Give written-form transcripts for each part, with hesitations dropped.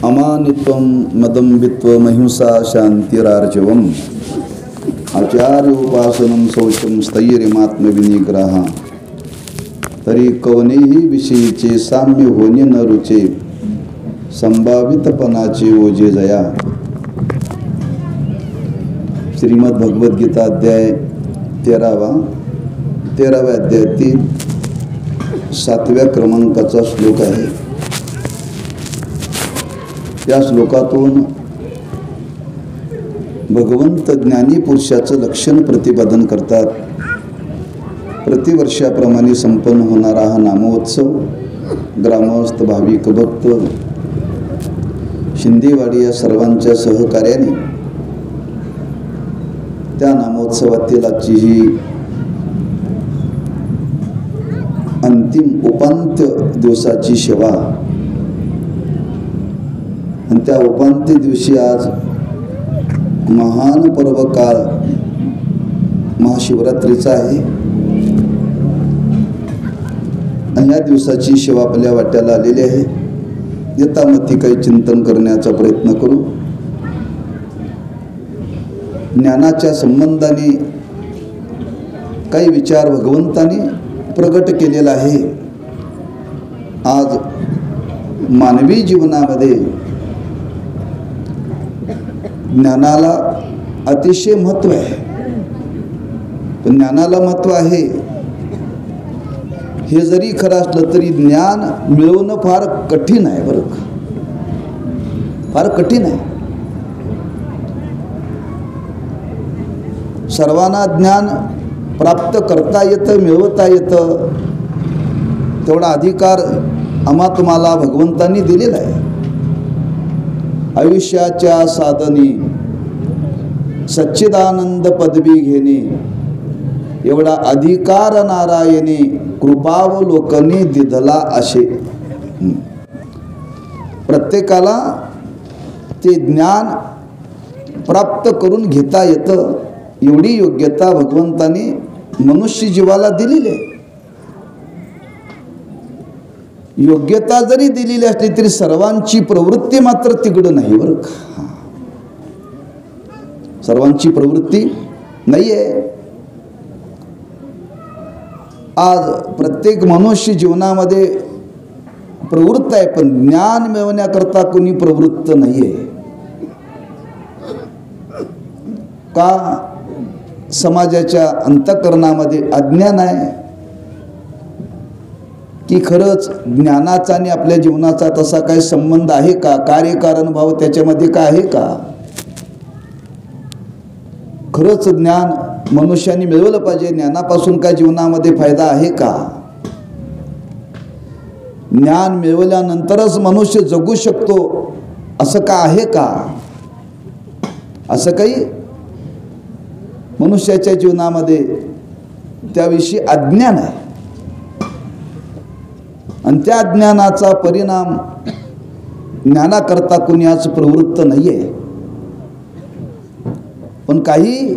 अमानित्वं मदंबित्वं महिंसा शांतिरार्जवम् आचार्य उपासनं शौचं स्थैर्यमात्मविनिग्रह तरी कवनेही विषयीचे साम्य होणे न रुचे संभावितपणाचे ओझे जया. श्रीमद भगवद्गीता अध्याय 13व्या अध्यायातील 7व्या क्रमांकाचा श्लोक आहे. या श्लोकातून भगवंत ज्ञानी पुरुषाचं लक्षण प्रतिपादन करतात. प्रतिवर्षाप्रमाणे संपन्न होणारा हा नामोत्सव ग्रामस्थ भाविक भक्त शिंदेवाडी या सर्वांच्या सहकार्याने त्या नामोत्सवातील आजची ही अंतिम उपांत्य दिवसाची सेवा आणि त्या उपांत्य दिवशी आज महान पर्व काळ महाशिवरात्रीचा आहे आणि या दिवसाची सेवा आपल्या वाट्याला आलेली आहे. यथामती काही चिंतन करण्याचा प्रयत्न करू. ज्ञानाच्या संबंधाने काही विचार भगवंताने प्रगट केलेला आहे. आज मानवी जीवनामध्ये ज्ञानाला अतिशय महत्त्व आहे. पण ज्ञानाला महत्त्व आहे हे जरी खरं असलं तरी ज्ञान मिळवणं फार कठीण आहे. बरं, फार कठीण आहे. सर्वांना ज्ञान प्राप्त करता येतं, मिळवता येतं. तेवढा अधिकार आम्हा तुम्हाला भगवंतांनी दिलेला आहे. आयुष्याच्या साधने सच्चिदानंद पदवी घेणे एवढा अधिकार नारायणे कृपावलोकने दिधला असे. प्रत्येकाला ते ज्ञान प्राप्त करून घेता येतं एवढी योग्यता भगवंताने मनुष्य जीवाला दिलेली आहे. योग्यता जरी दिलेली असली तरी सर्वांची प्रवृत्ती मात्र तिकडं नाही. बरं का, सर्वांची प्रवृत्ती नाही आहे. आज प्रत्येक मनुष्य जीवनामध्ये प्रवृत्त आहे पण ज्ञान मिळवण्याकरता कोणी प्रवृत्त नाही आहे. का? समाजाच्या अंतःकरणामध्ये अज्ञान आहे की खरंच ज्ञानाचा आणि आपल्या जीवनाचा तसा काही संबंध आहे का? कार्यकारण भाव त्याच्यामध्ये काय आहे का? खरंच ज्ञान मनुष्याने मिळवलं पाहिजे. ज्ञानापासून काय जीवनामध्ये फायदा आहे का? ज्ञान मिळवल्यानंतरच मनुष्य जगू शकतो असं का आहे का? असं काही मनुष्याच्या जीवनामध्ये त्याविषयी अज्ञान आहे आणि त्या ज्ञानाचा परिणाम ज्ञानाकरता कोणी आज प्रवृत्त नाही आहे. पण काही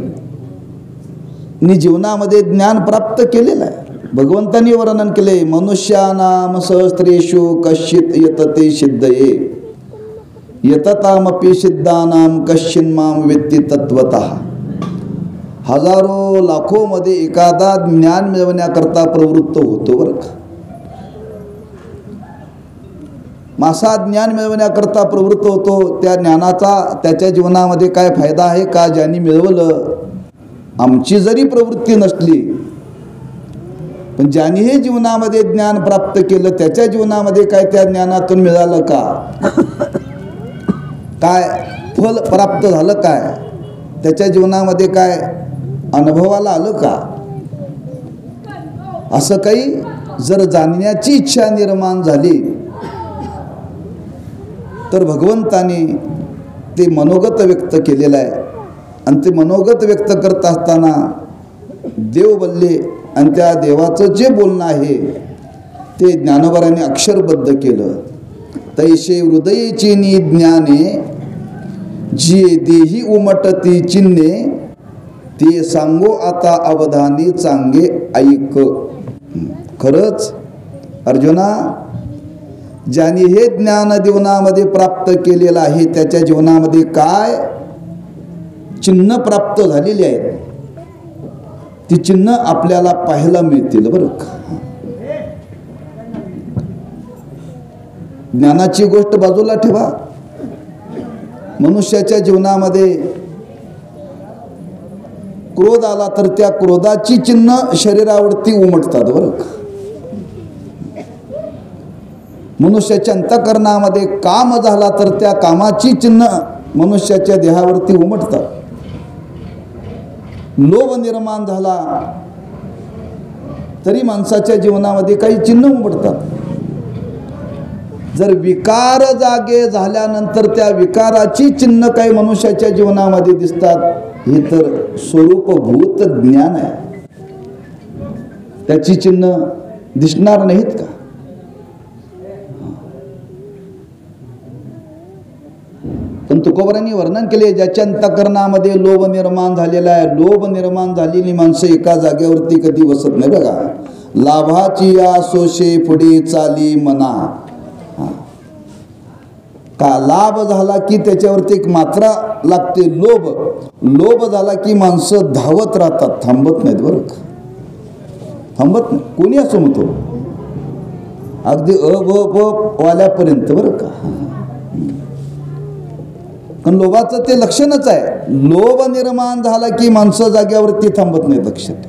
जीवनामध्ये ज्ञान प्राप्त केलेलं आहे. भगवंतांनी वर्णन केले, मनुष्यानाम सहस्रेषु कश्चित यतते सिद्धये यततामपि सिद्धानाम कश्चिन्मां वेत्ति तत्वतः. हजारो लाखोमध्ये एखादा ज्ञान मिळवण्याकरता प्रवृत्त होतो. बरं का, मासा ज्ञान मिळवण्याकरता प्रवृत्त होतो. त्या ज्ञानाचा त्याच्या जीवनामध्ये काय फायदा आहे का? ज्यांनी मिळवलं, आमची जरी प्रवृत्ती नसली पण ज्यांनी हे जीवनामध्ये ज्ञान प्राप्त केलं त्याच्या जीवनामध्ये काय त्या ज्ञानातून मिळालं का? काय फल प्राप्त झालं? काय त्याच्या जीवनामध्ये काय अनुभवाला आलं का? असं काही जर जाणण्याची इच्छा निर्माण झाली तर भगवंताने ते मनोगत व्यक्त केलेलं आहे. आणि ते मनोगत व्यक्त करत असताना देव बोलले आणि त्या देवाचं जे बोलणं आहे ते ज्ञानोबराने अक्षरबद्ध केलं. तैसे हृदयेची ज्ञाने जी देही उमटती चिन्हे ते सांगो आता अवधानी चांगे ऐक. खरंच अर्जुना, ज्याने हे ज्ञान जीवनामध्ये प्राप्त केलेलं आहे त्याच्या जीवनामध्ये काय चिन्ह प्राप्त झालेली आहेत ती चिन्ह आपल्याला पाहायला मिळतील बरं का. ज्ञानाची गोष्ट बाजूला ठेवा. मनुष्याच्या जीवनामध्ये क्रोध आला तर त्या क्रोधाची चिन्ह शरीरावरती उमटतात बरं का. मनुष्याच्या अंतःकरणामध्ये काम झाला तर त्या कामाची चिन्ह मनुष्याच्या देहावरती उमटतात. लोभ निर्माण झाला तरी माणसाच्या जीवनामध्ये काही चिन्ह उमटतात. जर विकार जागे झाल्यानंतर त्या विकाराची चिन्ह काही मनुष्याच्या जीवनामध्ये दिसतात. हे तर स्वरूपभूत ज्ञान आहे. त्याची चिन्ह दिसणार नाहीत का? पण तुकोबारांनी वर्णन केले ज्याच्या अंतःकरणामध्ये लोभ निर्माण झालेला आहे. लोभ निर्माण झालेली माणसं एका जागेवरती कधी बसत नाही बघा. लाभाची या सोशे पुढे चाली मना. का लाभ झाला की त्याच्यावरती एक मात्रा लागते लोभ. लोभ झाला की माणसं धावत राहतात, थांबत नाहीत बरं का. थांबत नाही कोणी असो म्हणतो, अगदी वाल्यापर्यंत बरं का. कारण लोभाचं ते लक्षणच आहे. लोभ निर्माण झाला की माणसं जाग्यावरती थांबत नाही. लक्षात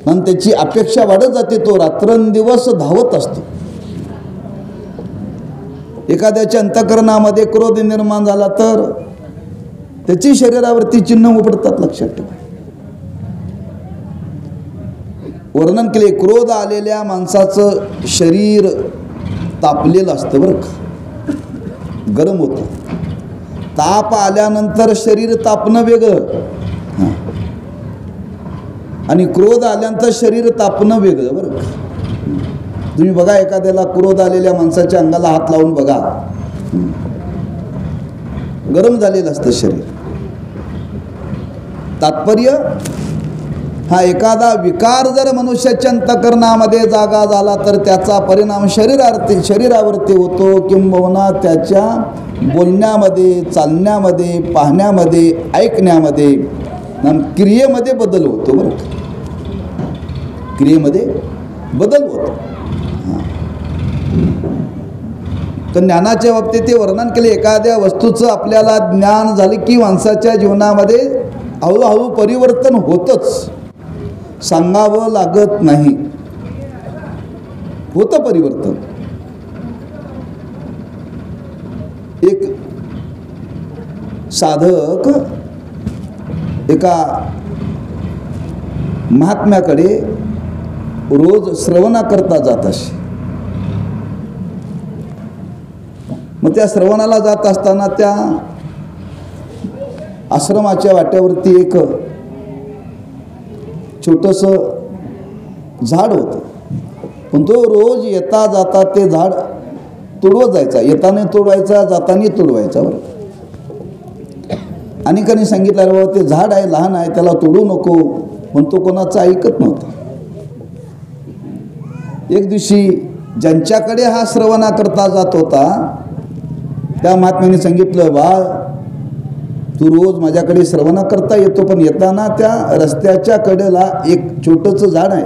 आणि त्याची अपेक्षा वाढत जाते. तो रात्रंदिवस धावत असतो. एखाद्याच्या अंतःकरणामध्ये क्रोध निर्माण झाला तर त्याची शरीरावरती चिन्ह उमटतात. लक्षात ठेवा. वर्णन केले क्रोध आलेल्या माणसाचं शरीर तापलेलं असतं बरं का, गरम होतं. ताप आल्यानंतर शरीर तापणं वेगळं आणि क्रोध आल्यानंतर शरीर तापणं वेगळं बरं का. तुम्ही बघा एखाद्याला क्रोध आलेल्या माणसाच्या अंगाला हात लावून बघा, गरम झालेलं असतं शरीर. तात्पर्य हा एखादा विकार जर मनुष्याच्या अंतःकरणामध्ये जागा झाला तर त्याचा परिणाम शरीरावरती होतो. किंबहुना त्याच्या बोलण्यामध्ये, चालण्यामध्ये, पाहण्यामध्ये, ऐकण्यामध्ये, क्रियेमध्ये बदल होतो बरं का. क्रियेमध्ये बदल होतो. तर ज्ञानाच्या बाबतीत ते वर्णन केले. एखाद्या वस्तूचं आपल्याला ज्ञान झालं की माणसाच्या जीवनामध्ये हळूहळू परिवर्तन होतच, सांगावं लागत नाही, होतं परिवर्तन. एक साधक एका महात्म्याकडे रोज श्रवणाकरता जात असे. मग त्या श्रवणाला जात असताना त्या आश्रमाच्या वाट्यावरती एक छोटंसं झाड होतं. पण तो रोज येता जाता ते झाड तोडवत जायचा. येताना तोडवायचा, जाताना तोडवायचा बरं. अनेकांनी सांगितलं अरे बाबा ते झाड आहे, लहान आहे, त्याला तोडू नको, पण तो कोणाचं ऐकत नव्हता. एक दिवशी ज्यांच्याकडे हा श्रवणा करता जात होता त्या महात्म्याने सांगितलं, बा तू रोज माझ्याकडे श्रवणा करता येतो, पण येताना त्या रस्त्याच्या कडेला एक छोटंसं झाड आहे.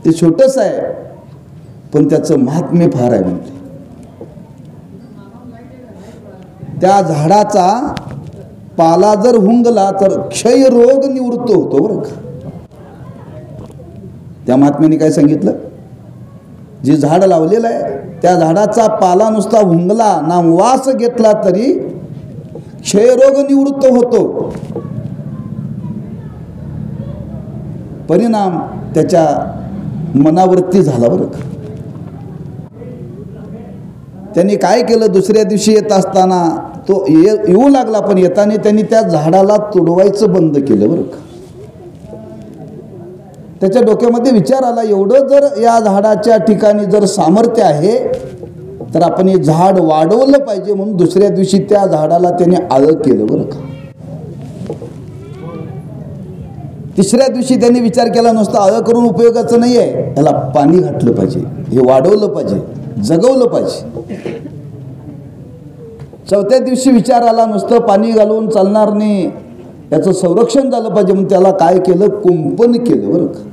ते छोटंच आहे पण त्याचं महात्म्य फार आहे. म्हणजे त्या झाडाचा पाला जर हुंगला तर क्षयरोग निवृत्त होतो बरं का. त्या महात्म्याने काय सांगितलं, जे झाड लावलेलं आहे त्या झाडाचा पाला नुसता हुंगला ना वास घेतला तरी क्षयरोग निवृत्त होतो. परिणाम त्याच्या मनावरती झाला बरं का. त्यांनी काय केलं, दुसऱ्या दिवशी येत असताना तो येऊ लागला, पण येताना त्यांनी त्या झाडाला तोडवायचं बंद केलं बरं का. त्याच्या डोक्यामध्ये विचार आला, एवढं जर या झाडाच्या ठिकाणी जर सामर्थ्य आहे तर आपण हे झाड वाढवलं पाहिजे. म्हणून दुसऱ्या दिवशी त्या झाडाला त्याने आळं केलं बरं का. तिसऱ्या दिवशी त्यांनी विचार केला, नुसतं आळं करून उपयोगाचं नाही आहे, याला पाणी घातलं पाहिजे, हे वाढवलं पाहिजे, जगवलं पाहिजे. चौथ्या दिवशी विचार आला, नुसतं पाणी घालून चालणार नाही, याचं संरक्षण झालं पाहिजे, म्हणून त्याला काय केलं, कुंपण केलं. बरं का,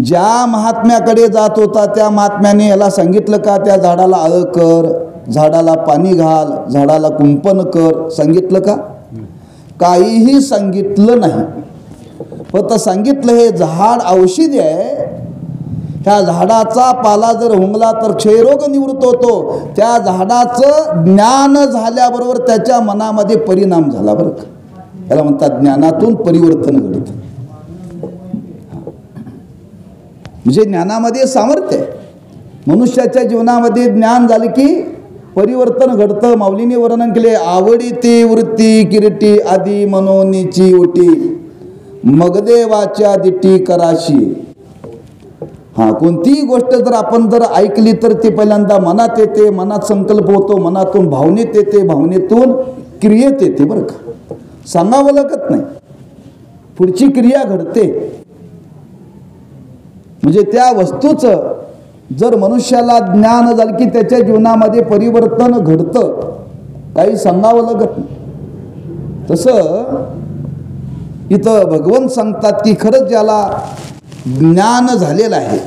ज्या महात्म्याकडे जात होता त्या महात्म्याने याला सांगितलं का, त्या झाडाला आळं कर, झाडाला पाणी घाल, झाडाला कुंपण कर, सांगितलं का? काहीही सांगितलं नाही. फक्त सांगितलं हे झाड औषधी आहे, ह्या झाडाचा पाला जर हुंगला तर क्षयरोग निवृत्त होतो. त्या झाडाचं ज्ञान झाल्याबरोबर त्याच्या मनामध्ये परिणाम झाला. बरं का, याला म्हणतात ज्ञानातून परिवर्तन घडतं. म्हणजे ज्ञानामध्ये सामर्थ्य आहे. मनुष्याच्या जीवनामध्ये ज्ञान झालं की परिवर्तन घडतं. माऊलीने वर्णन केले, आवडीती वृत्ती किरीटी आदी मनोनीची उटी मगदेवाच्या दिटी कराशी. कोणतीही गोष्ट जर आपण ऐकली तर ती पहिल्यांदा मनात येते, मनात संकल्प होतो, मनातून भावनेत येते, भावनेतून क्रियेत येते. बरं का, सांगावं लागत नाही, पुढची क्रिया घडते. म्हणजे त्या वस्तूचं जर मनुष्याला ज्ञान झालं की त्याच्या जीवनामध्ये परिवर्तन घडतं, काही सांगावं लागत नाही. तसं इथं भगवंत सांगतात की खरंच ज्याला ज्ञान झालेलं आहे,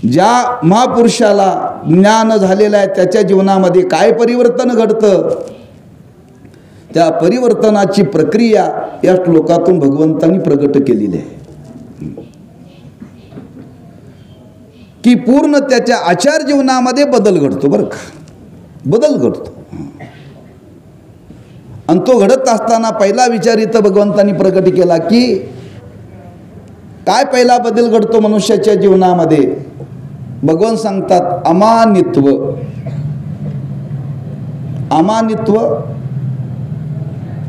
ज्या महापुरुषाला ज्ञान झालेलं आहे, त्याच्या जीवनामध्ये काय परिवर्तन घडतं, त्या परिवर्तनाची प्रक्रिया या श्लोकातून भगवंतांनी प्रगट केलेली आहे. की पूर्ण त्याच्या आचार जीवनामध्ये बदल घडतो. बरं का, बदल घडतो. आणि तो घडत असताना पहिला विचार इथं भगवंतांनी प्रगट केला की काय पहिला बदल घडतो मनुष्याच्या जीवनामध्ये. भगवान सांगतात अमानित्व. अमानित्व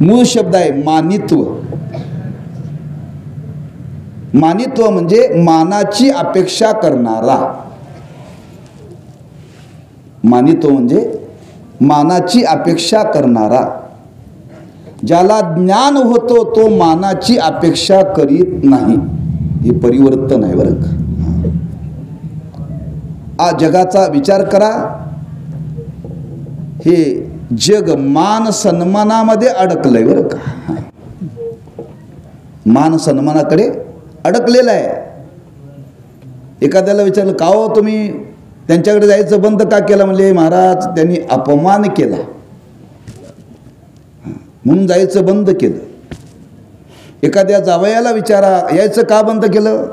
मूळ शब्द आहे मानित्व. मानित्व म्हणजे मानाची अपेक्षा करणारा. मानित्व म्हणजे मानाची अपेक्षा करणारा. ज्याला ज्ञान होतो तो मानाची अपेक्षा करीत नाही. हे परिवर्तन आहे. बरं का, आज जगाचा विचार करा, हे जग मान सन्मानामध्ये अडकलंय. बरं का, मान सन्मानाकडे अडकलेलं आहे. एखाद्याला विचारलं का हो तुम्ही त्यांच्याकडे जायचं बंद का केलं, म्हणजे महाराज त्यांनी अपमान केला म्हणून जायचं बंद केलं. एखाद्या जावयाला विचारा यायचं का बंद केलं,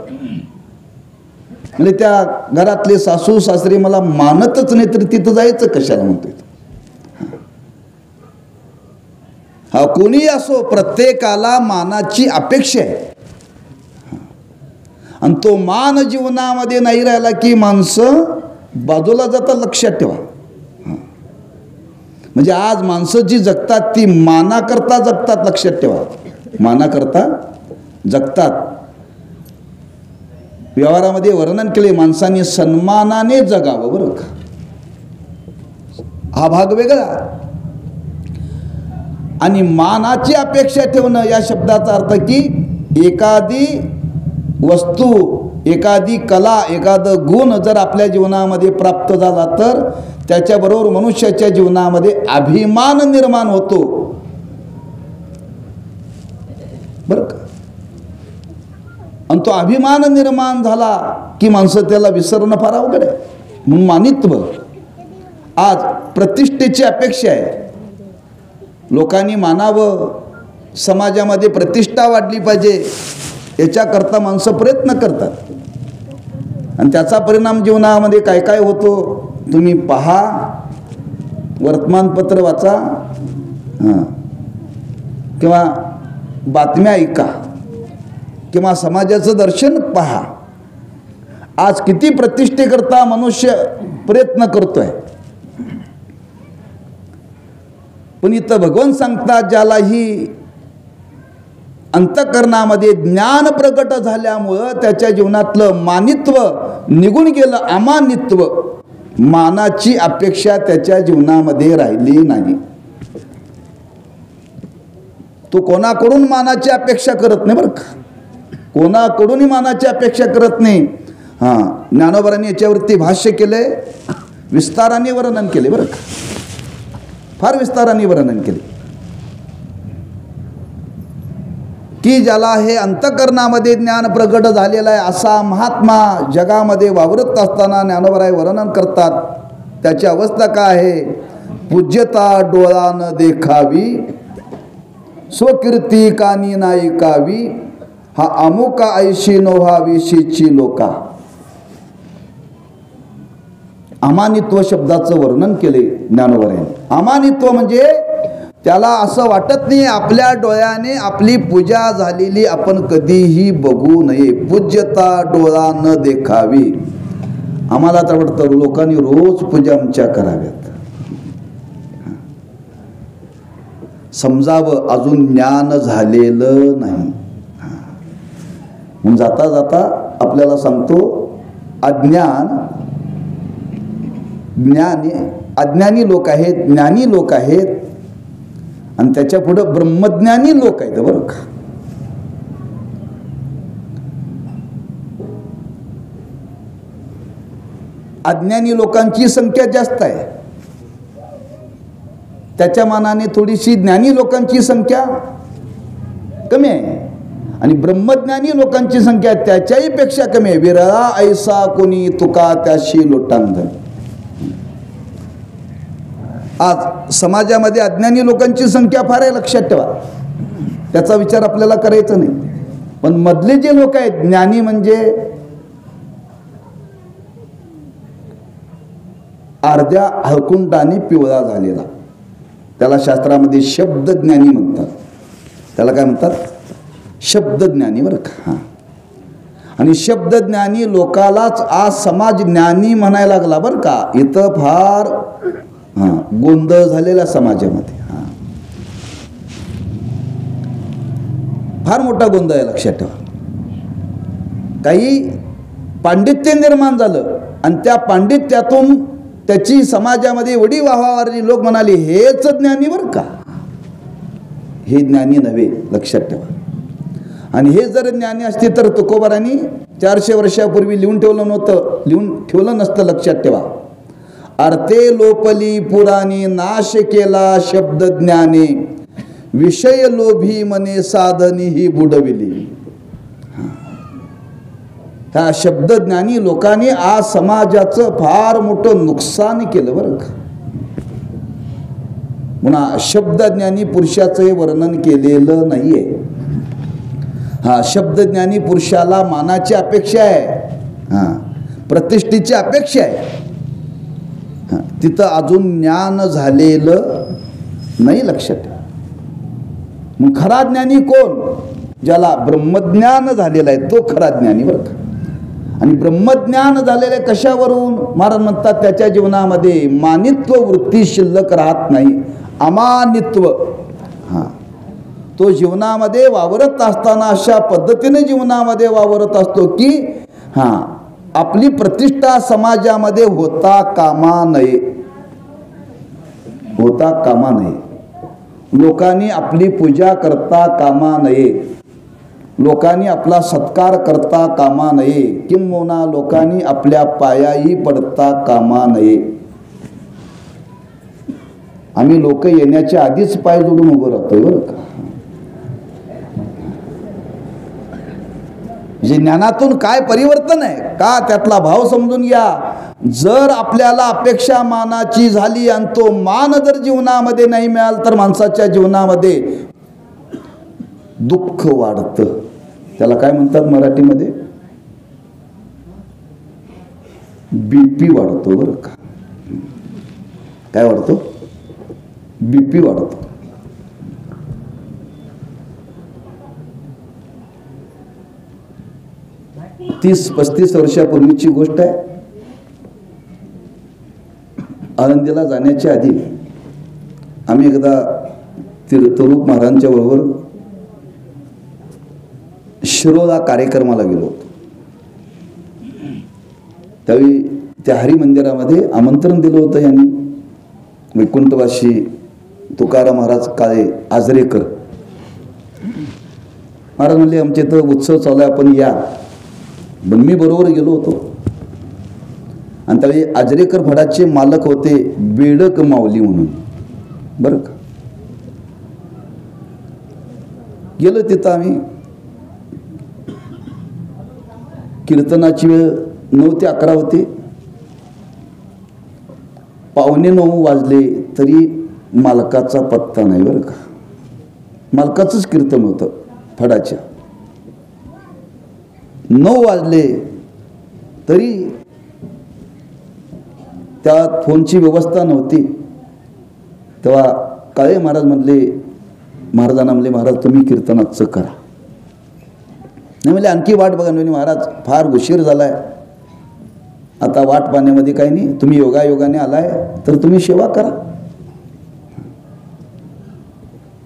म्हणजे त्या घरातले सासू सासरे मला मानतच नाही तर तिथं जायचं कशाला म्हणतोय. हा कोणी असो, प्रत्येकाला मानाची अपेक्षा आहे. आणि तो मान जीवनामध्ये नाही राहिला की माणसं बाजूला जातात. लक्षात ठेवा. म्हणजे आज माणसं जी जगतात ती मानाकरता जगतात. लक्षात ठेवा, मानाकरता जगतात. व्यवहारामध्ये वर्णन केले माणसाने सन्मानाने जगावं. बरं का, हा भाग वेगळा. आणि मानाची अपेक्षा ठेवणं या शब्दाचा अर्थ की एखादी वस्तू, एखादी कला, एखादं गुण जर आपल्या जीवनामध्ये प्राप्त झाला तर त्याच्याबरोबर मनुष्याच्या जीवनामध्ये अभिमान निर्माण होतो. बरं का, आणि तो अभिमान निर्माण झाला की माणसं त्याला विसरणं फार अवघड आहे. म्हणून मानित्व. आज प्रतिष्ठेची अपेक्षा आहे. लोकांनी मानावं, समाजामध्ये प्रतिष्ठा वाढली पाहिजे, याच्याकरता माणसं प्रयत्न करतात. आणि त्याचा परिणाम जीवनामध्ये काय काय होतो तुम्ही पहा. वर्तमानपत्र वाचा किंवा बातम्या ऐका किंवा समाजाचं दर्शन पहा. आज किती प्रतिष्ठेकरता मनुष्य प्रयत्न करतोय. पण इथं भगवान सांगतात ज्याला ही अंतःकरणामध्ये ज्ञान प्रगट झाल्यामुळं त्याच्या जीवनातलं मानित्व निघून गेलं. अमानित्व, मानाची अपेक्षा त्याच्या जीवनामध्ये राहिली नाही. तो कोणाकडून मानाची अपेक्षा करत नाही बरं का, कोणाकडूनही मानाची अपेक्षा करत नाही. ज्ञानोबांनी याच्यावरती भाष्य केलंय, विस्ताराने वर्णन केले बरं का, फार विस्ताराने वर्णन केले की ज्याला हे अंतःकरणामध्ये ज्ञान प्रगट झालेलं आहे असा महात्मा जगामध्ये वावरत असताना ज्ञानोबराय वर्णन करतात. त्याची अवस्था काय आहे? पूज्यता डोळा न देखावी, स्वकीर्ती कानी ना ऐकावी, हा अमुका ऐशी नोहाविशीची लोका. अमानित्व शब्दाचं वर्णन केले ज्ञानोबरायांनी. अमानित्व म्हणजे त्याला असं वाटत नाही आपल्या डोळ्याने आपली पूजा झालेली आपण कधीही बघू नये. पूज्यता डोळा न देखावी. आम्हाला तर वाटतं लोकांनी रोज पूजा आमच्या कराव्यात. समजावं अजून ज्ञान झालेलं नाही. म्हणून जाता जाता आपल्याला सांगतो, अज्ञानी लोक आहेत, ज्ञानी लोक आहेत, आणि त्याच्या पुढं ब्रह्मज्ञानी लोक आहेत बरं का. अज्ञानी लोकांची संख्या जास्त आहे, त्याच्या मानाने थोडीशी ज्ञानी लोकांची संख्या कमी आहे, आणि ब्रह्मज्ञानी लोकांची संख्या त्याच्याही पेक्षा कमी आहे. विरळा ऐसा कोणी तुका त्याशी लोटांगण. आज समाजामध्ये अज्ञानी लोकांची संख्या फार आहे, लक्षात ठेवा. त्याचा विचार आपल्याला करायचा नाही. पण मधले जे लोक आहेत ज्ञानी म्हणजे अर्ध्या हळकुंडाने पिवळा झालेला, त्याला शास्त्रामध्ये शब्दज्ञानी म्हणतात. त्याला काय म्हणतात? शब्दज्ञानी बरं का. आणि शब्दज्ञानी लोकालाच आज समाज ज्ञानी म्हणायला लागला बरं का. इथं फार गोंधळ झालेला समाजामध्ये, फार मोठा गोंधळ आहे, लक्षात ठेवा. काही पांडित्य निर्माण झालं आणि त्या पांडित्यातून त्याची समाजामध्ये एवढी वाहवारी, लोक म्हणाले हेच ज्ञानी बरं का. हे ज्ञानी नव्हे, लक्षात ठेवा. आणि हे जर ज्ञानी असते तर तुकोबारांनी 400 वर्षापूर्वी लिहून ठेवलं नसतं, लक्षात ठेवा. अर्थे लोपली पुराणी, नाश केला शब्द ज्ञाने, विषय लोभी मने साधनी ही बुडविली. ह्या शब्दज्ञानी लोकांनी आज समाजाचं फार मोठं नुकसान केलं बरं का. पुन्हा शब्दज्ञानी पुरुषाचं हे वर्णन केलेलं नाहीये. शब्दज्ञानी पुरुषाला मानाची अपेक्षा आहे, प्रतिष्ठेची अपेक्षा आहे. तिथं अजून ज्ञान झालेलं नाही, लक्षात ठेवा. मग खरा ज्ञानी कोण? ज्याला ब्रह्मज्ञान झालेलं आहे तो खरा ज्ञानी बरं का. आणि ब्रह्मज्ञान झालेले कशावरून? महाराज म्हणतात त्याच्या जीवनामध्ये मानित्व वृत्ती शिल्लक राहत नाही, अमानित्व. तो जीवनामध्ये वावरत असताना अशा पद्धतीने जीवनामध्ये वावरत असतो की आपली प्रतिष्ठा समाजामध्ये होता कामा नये. लोकांनी आपली पूजा करता कामा नये, लोकांनी आपला सत्कार करता कामा नये, किंबहुना लोकांनी आपल्या पायाही पडता कामा नये. आम्ही लोक येण्याच्या आधीच पाय जोडून उभं राहतोय बरं का. म्हणजे ज्ञानातून काय परिवर्तन आहे का, त्यातला भाव समजून घ्या. जर आपल्याला अपेक्षा मानाची झाली आणि तो मान जर जीवनामध्ये नाही मिळाला तर माणसाच्या जीवनामध्ये दुःख वाढतं. त्याला काय म्हणतात मराठीमध्ये? बीपी वाढतो बरं का. काय वाढतो? बीपी वाढतो. तीस 35 वर्षापूर्वीची गोष्ट आहे. आळंदीला जाण्याच्या आधी आम्ही एकदा तीर्थरूप महाराजांच्या बरोबर शिरोळा कार्यक्रमाला गेलो होतो. त्यावेळी त्या हरिमंदिरामध्ये आमंत्रण दिलं होतं यांनी. वैकुंठवासी तुकाराम महाराज काळे आजरेकर महाराज म्हणले आमच्या इथं उत्सव चालू आहे, आपण या. पण मी बरोबर गेलो होतो. आणि त्यावेळी आजरेकर फडाचे मालक होते बेडक माऊली म्हणून, बरं का. गेलो तिथं आम्ही. कीर्तनाची वेळ 9 ते 11 होते. 8:45 वाजले तरी मालकाचा पत्ता नाही, बरं का. मालकाचंच कीर्तन होतं फडाच्या. 9 वाजले तरी त्या फोनची व्यवस्था नव्हती. तेव्हा काळे महाराज म्हणले, महाराजांना म्हणले, महाराज तुम्ही कीर्तनाचं करा. नाही म्हणले आणखी वाट बघा. म्हणजे महाराज फार उशीर झालाय, आता वाट पाहण्यामध्ये काही नाही, तुम्ही योगायोगाने आलाय तर तुम्ही सेवा करा.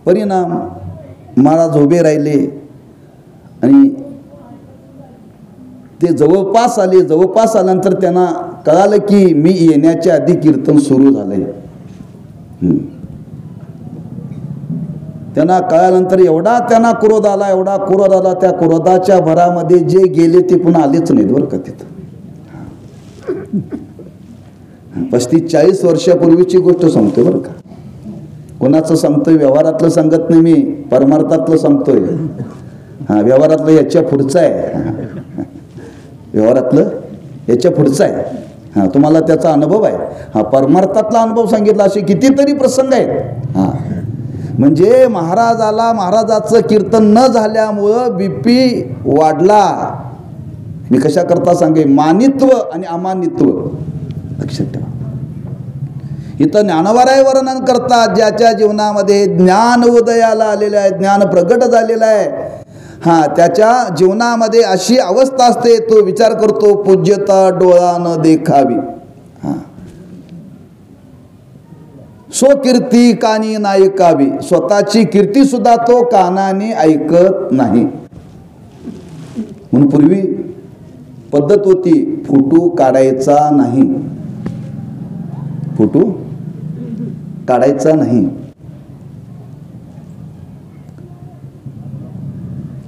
परिणाम महाराज उभे राहिले आणि ते जवळपास आले. जवळपास आल्यानंतर त्यांना कळालं की मी येण्याच्या आधी कीर्तन सुरू झालंय. त्यांना कळाल्यानंतर एवढा त्यांना क्रोध आला, एवढा क्रोध आला. त्या क्रोधाच्या भरामध्ये जे गेले ते पुन्हा आलेच नाहीत, बरं का. तिथं 35-40 वर्षापूर्वीची गोष्ट सांगतोय, बरं का. कोणाचं सांगतोय, व्यवहारातलं सांगत नाही मी, परमार्थातलं सांगतोय. व्यवहारातलं याच्या पुढचं आहे, व्यवहारातलं याच्या पुढचं आहे. तुम्हाला त्याचा अनुभव आहे. परमार्थातला अनुभव सांगितला. असे कितीतरी प्रसंग आहेत. म्हणजे महाराजाचं कीर्तन न झाल्यामुळं BP वाढला. मी कशा करता सांगे, मानित्व आणि अमानित्व लक्षात ठेवा. इथं ज्ञानवाराय वर्णन करतात, ज्याच्या जीवनामध्ये ज्ञान उदयाला आलेलं आहे, ज्ञान प्रगट झालेलं आहे. त्याच्या जीवनामध्ये अशी अवस्था असते, तो विचार करतो पूज्यता डोळा न देखावी. स्वकीर्ती कानी नाही ऐकावी. स्वतःची कीर्ती सुद्धा तो कानाने ऐकत नाही. म्हणून पूर्वी पद्धत होती, फोटो काढायचा नाही, फोटो काढायचा नाही.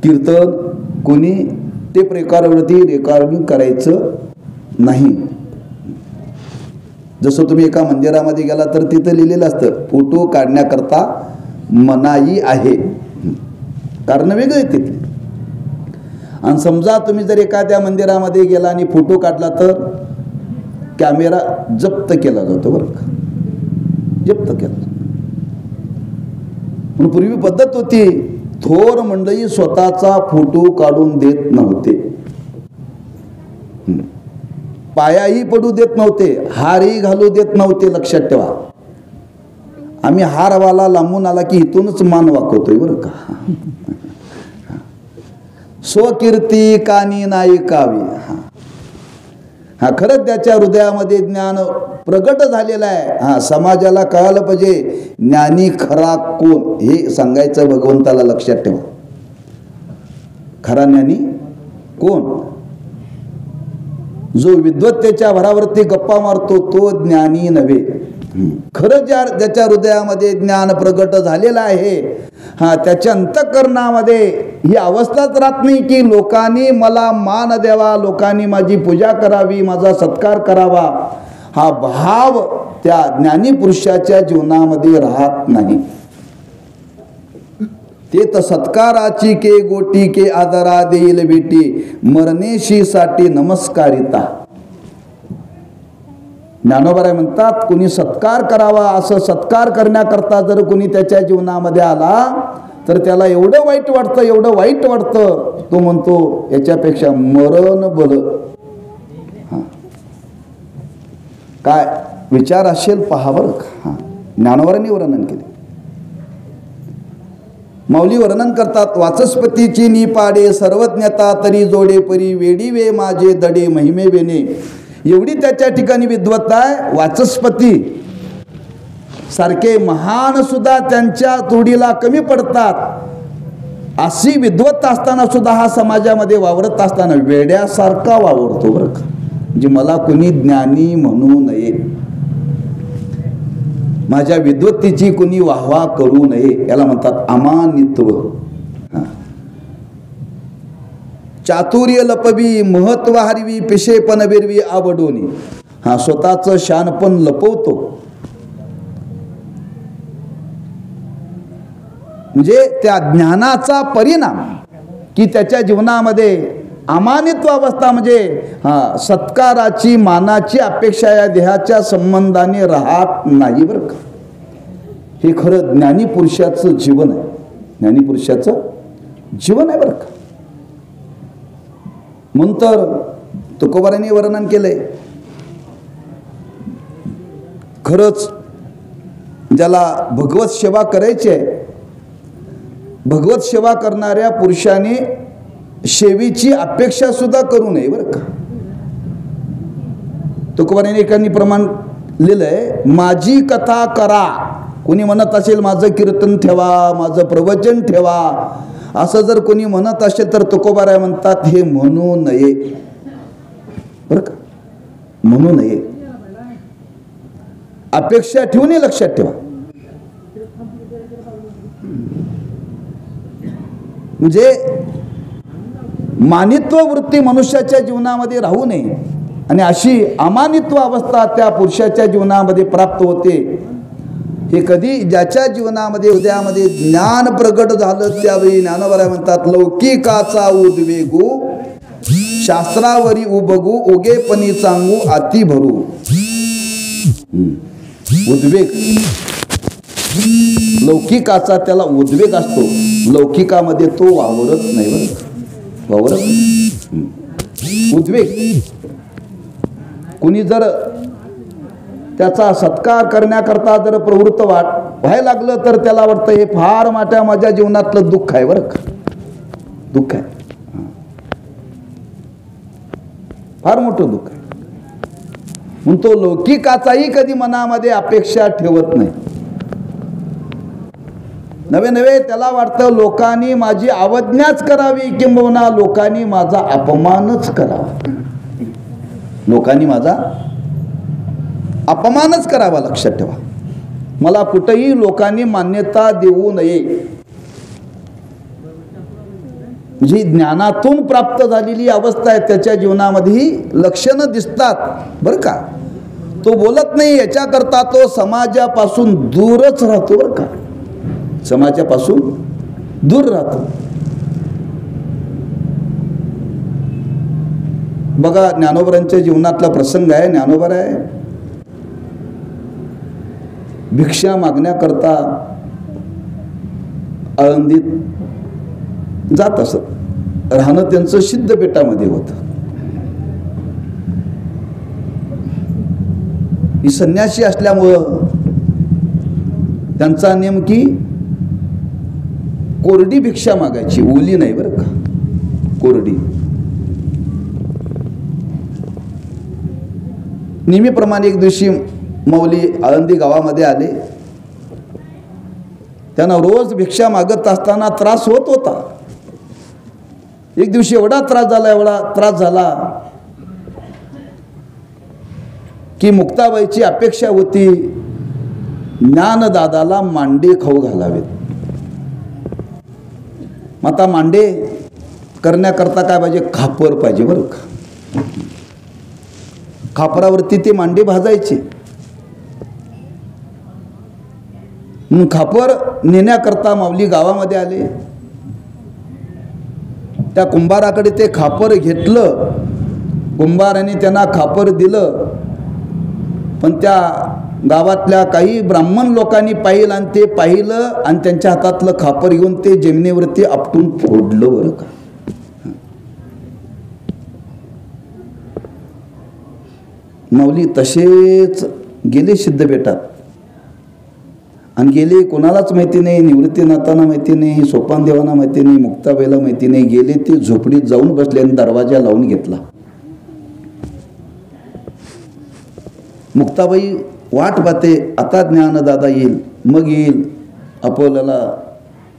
कीर्तन कोणी टेप रेकॉर्डवरती रेकॉर्डिंग करायचं नाही. जसं तुम्ही एका मंदिरामध्ये गेला तर तिथं लिहिलेलं असतं फोटो काढण्याकरता मनाई आहे, कारण वेगळे तिथले. आणि समजा तुम्ही जर एखाद्या मंदिरामध्ये गेला आणि फोटो काढला तर कॅमेरा जप्त केला जातो, बरं का. जप्त केला. म्हणून पूर्वी पद्धत होती, थोर मंडळी स्वतःचा फोटो काढून देत नव्हते, पायाही पडू देत नव्हते, हारही घालू देत नव्हते. लक्षात ठेवा. आम्ही हारवाला लांबून आला की इथूनच मान वाकवतोय, बरं का. स्वकीर्ती कानी नाही ऐकावी. खरंच त्याच्या हृदयामध्ये ज्ञान प्रगट झालेलं आहे. समाजाला कळालं पाहिजे ज्ञानी खरा कोण, हे सांगायचं भगवंताला. लक्षात ठेवा. खरा ज्ञानी कोण? जो विद्वत्तेच्या भरावरती गप्पा मारतो तो ज्ञानी नव्हे. खरं ज्याच्या हृदयामध्ये ज्ञान प्रगट झालेलं आहे, त्याच्या अंतःकरणामध्ये ही अवस्थाच राहत नाही की लोकांनी मला मान द्यावा, लोकांनी माझी पूजा करावी, माझा सत्कार करावा. हा भाव त्या ज्ञानी पुरुषाच्या जीवनामध्ये राहत नाही. ते तर सत्काराची के गोटी के आदरा देईल बेटी, मरणेशी साठी नमस्कारिता. ज्ञानोबाराय म्हणतात कुणी सत्कार करावा, असं सत्कार करण्याकरता जर कुणी त्याच्या जीवनामध्ये आला तर त्याला एवढं वाईट वाटतं, एवढं वाईट वाटतं, तो म्हणतो याच्यापेक्षा मरण बल. काय विचार असेल पहा बरं का. ज्ञानोबारांनी वर्णन केले. माऊली वर्णन करतात, वाचस्पतीची नी पाडे सर्वज्ञता तरी जोडे परी, वेडी वे माझे दडे महिमे वेने. एवढी त्याच्या ठिकाणी विद्वत्ता आहे. वाचस्पती सारखे महान सुद्धा त्यांच्या तोडीला कमी पडतात. अशी विद्वत्ता असताना सुद्धा हा समाजामध्ये वावरत असताना वेड्यासारखा वावरतो, बरं का. म्हणजे मला कुणी ज्ञानी म्हणू नये, माझ्या विद्वत्तेची कुणी वाहवा करू नये, याला म्हणतात अमानित्व. चातुर्य लपवी महत्व हरवी पिशेपण बिरवी आवडोनी. हा स्वतःचं शानपण लपवतो. म्हणजे त्या ज्ञानाचा परिणाम की त्याच्या जीवनामध्ये अमानित्व अवस्था म्हणजे सत्काराची मानाची अपेक्षा या देहाच्या संबंधाने राहत नाही बरं का. हे खरं ज्ञानी पुरुषाचं जीवन आहे. ज्ञानी पुरुषाचं जीवन आहे बरं का. म्हणून तर तुकोबारांनी वर्णन केलंय, खरंच ज्याला भगवत सेवा करायची आहे, भगवत सेवा करणाऱ्या पुरुषाने सेवेची अपेक्षा सुद्धा करू नये बरं का. तुकोबारांनी एकांनी प्रमाण लिहिलंय, माझी कथा करा. कोणी म्हणत असेल माझं कीर्तन ठेवा, माझं प्रवचन ठेवा, असं जर कोणी म्हणत असेल तर तुकोबाराय म्हणतात हे म्हणू नये बरं का. म्हणू नये. अपेक्षा ठेवून लक्षात ठेवा. म्हणजे मानित्व वृत्ती मनुष्याच्या जीवनामध्ये राहू नये आणि अशी अमानित्व अवस्था त्या पुरुषाच्या जीवनामध्ये प्राप्त होते. हे कधी ज्याच्या जीवनामध्ये हृदयामध्ये ज्ञान प्रगट झालं त्यावेळी ज्ञानोबा म्हणतात, लौकिकाचा उद्वेगू शास्त्रावरी उबगू उगेपणी सांगू अति भरू. उद्वेग, लौकिकाचा त्याला उद्वेग असतो, लौकिकामध्ये तो वावरत नाही बरं, वावरत नाही. उद्वेग कुणी जर त्याचा सत्कार करण्याकरता जर प्रवृत्त व्हायला लागलं तर त्याला वाटतं हे फार मोठ्या माझ्या जीवनातलं दुःख आहे बरं का. दुःख आहे, फार मोठं दुःख आहे. म्हणून तो लौकिकाचाही कधी मनामध्ये अपेक्षा ठेवत नाही. नवे नवे त्याला वाटतं लोकांनी माझी अवज्ञाच करावी किंबहुना लोकांनी माझा अपमानच करावा. लोकांनी माझा अपमानच करावा. लक्षात ठेवा, मला कुठेही लोकांनी मान्यता देऊ नये. जी ज्ञानातून प्राप्त झालेली अवस्था आहे त्याच्या जीवनामध्येही लक्षणं दिसतात बरं का. तो बोलत नाही, याच्याकरता तो समाजापासून दूरच राहतो बरं का. समाजापासून दूर राहतो. बघा ज्ञानोबरांच्या जीवनातला प्रसंग आहे. ज्ञानोबा आहे भिक्षा मागण्याकरता आळंदीत जात असत. राहणं त्यांचं सिद्धपेठामध्ये होतं. ही संन्यासी असल्यामुळं त्यांचा नेमकी कोरडी भिक्षा मागायची, ओली नाही बरं का, कोरडी. नेहमीप्रमाणे एक दिवशी माऊली आळंदी गावामध्ये आले. त्यांना रोज भिक्षा मागत असताना त्रास होत होता. एक दिवशी एवढा त्रास झाला की मुक्ताबाईची अपेक्षा होती ज्ञानदादाला मांडे खाऊ घालावेत. मग आता मांडे करण्याकरता काय पाहिजे, खापर पाहिजे बरं का. खापरावरती ते मांडे भाजायचे. म्हणून खापर नेण्याकरता माऊली गावामध्ये आले. त्या कुंभाराकडे ते खापर घेतलं. कुंभाराने त्यांना खापर दिलं. पण त्या गावातल्या काही ब्राह्मण लोकांनी पाहिलं आणि ते पाहिलं आणि त्यांच्या हातातलं खापर घेऊन ते जमिनीवरती आपटून फोडलं बरं का. माऊली तसेच गेले सिद्धपेठात आणि गेले कोणालाच माहिती नाही, निवृत्तीनाथांना माहिती नाही, सोपानदेवांना माहिती नाही, मुक्ताबाईला माहिती नाही. गेले ते झोपडीत जाऊन बसले आणि दरवाजा लावून घेतला. मुक्ताबाई वाट पाहते, आता ज्ञानदादा येईल, मग येईल, आपल्याला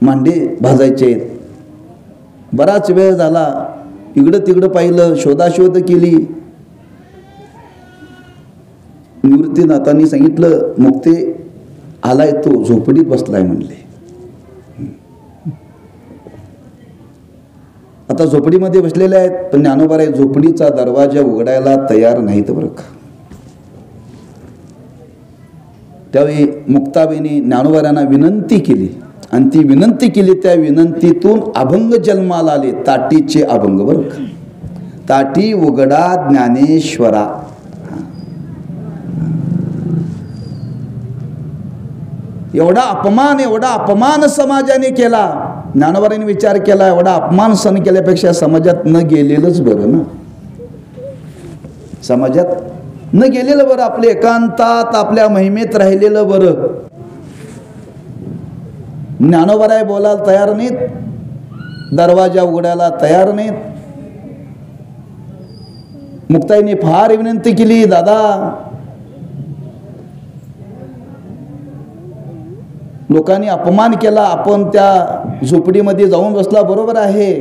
मांडे भाजायचे आहेत. बराच वेळ झाला. इकडं तिकडं पाहिलं, शोधाशोध केली. निवृत्तीनाथांनी सांगितलं मुक्ते आलाय, तो झोपडीत बसलाय म्हणले. आता झोपडीमध्ये बसलेले आहेत, पण ज्ञानोबाराय झोपडीचा दरवाजा उघडायला तयार नाहीत बरं का. त्यावेळी मुक्ताबाईंनी ज्ञानोबारायांना विनंती केली, आणि ती विनंती केली, त्या विनंतीतून अभंग जन्माला आले. ताटीचे अभंग बरं का. ताटी उघडा ज्ञानेश्वरा. एवढा अपमान समाजाने केला. ज्ञानोबारांनी विचार केला, एवढा अपमान सहन केल्यापेक्षा समाजात न गेलेलंच बरं ना. समाजात न गेलेलं बरं, आपल्या एकांतात आपल्या महिमेत राहिलेलं बरं. ज्ञानोबाराय बोलायला तयार नाहीत, दरवाजा उघडायला तयार नाहीत. मुक्ताईने फार विनंती केली, दादा लोकांनी अपमान केला, आपण त्या झोपडीमध्ये जाऊन बसला, बरोबर आहे,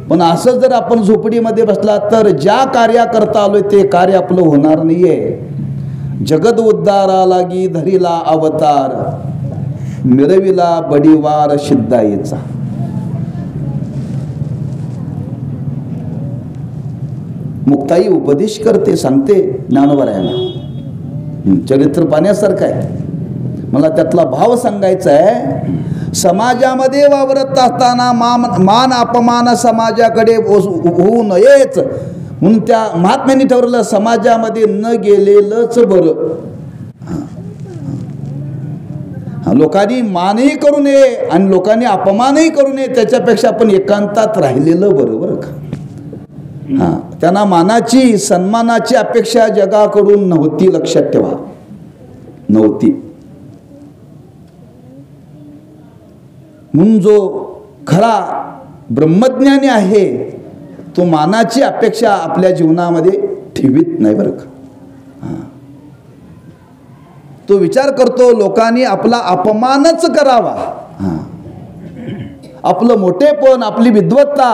पण असं जर आपण झोपडीमध्ये बसला तर ज्या कार्याकरता आलोय ते कार्य आपलं होणार नाहीये. जगद उद्धारा लागी धरिला अवतार, मिरविला बडीवार सिद्धाईचा. मुक्ताई उपदेश करते, सांगते ज्ञानोबारायांना. चरित्र पाहण्यासारखं आहे. मला त्यातला भाव सांगायचा आहे. समाजामध्ये वावरत असताना मान अपमान समाजाकडे होऊ नयेच म्हणून त्या महात्म्यांनी ठरवलं, समाजामध्ये न गेलेलंच बरं. लोकांनी मानही करू नये आणि लोकांनी अपमानही करू नये, त्याच्यापेक्षा आपण एकांतात राहिलेलं बरोबर का. त्यांना मानाची सन्मानाची अपेक्षा जगाकडून नव्हती, लक्षात ठेवा, नव्हती. म्हणून जो खरा ब्रह्मज्ञानी आहे तो मानाची अपेक्षा आपल्या जीवनामध्ये ठेवीत नाही बरं का. तो विचार करतो लोकांनी आपला अपमानच करावा, आपलं मोठेपण आपली विद्वत्ता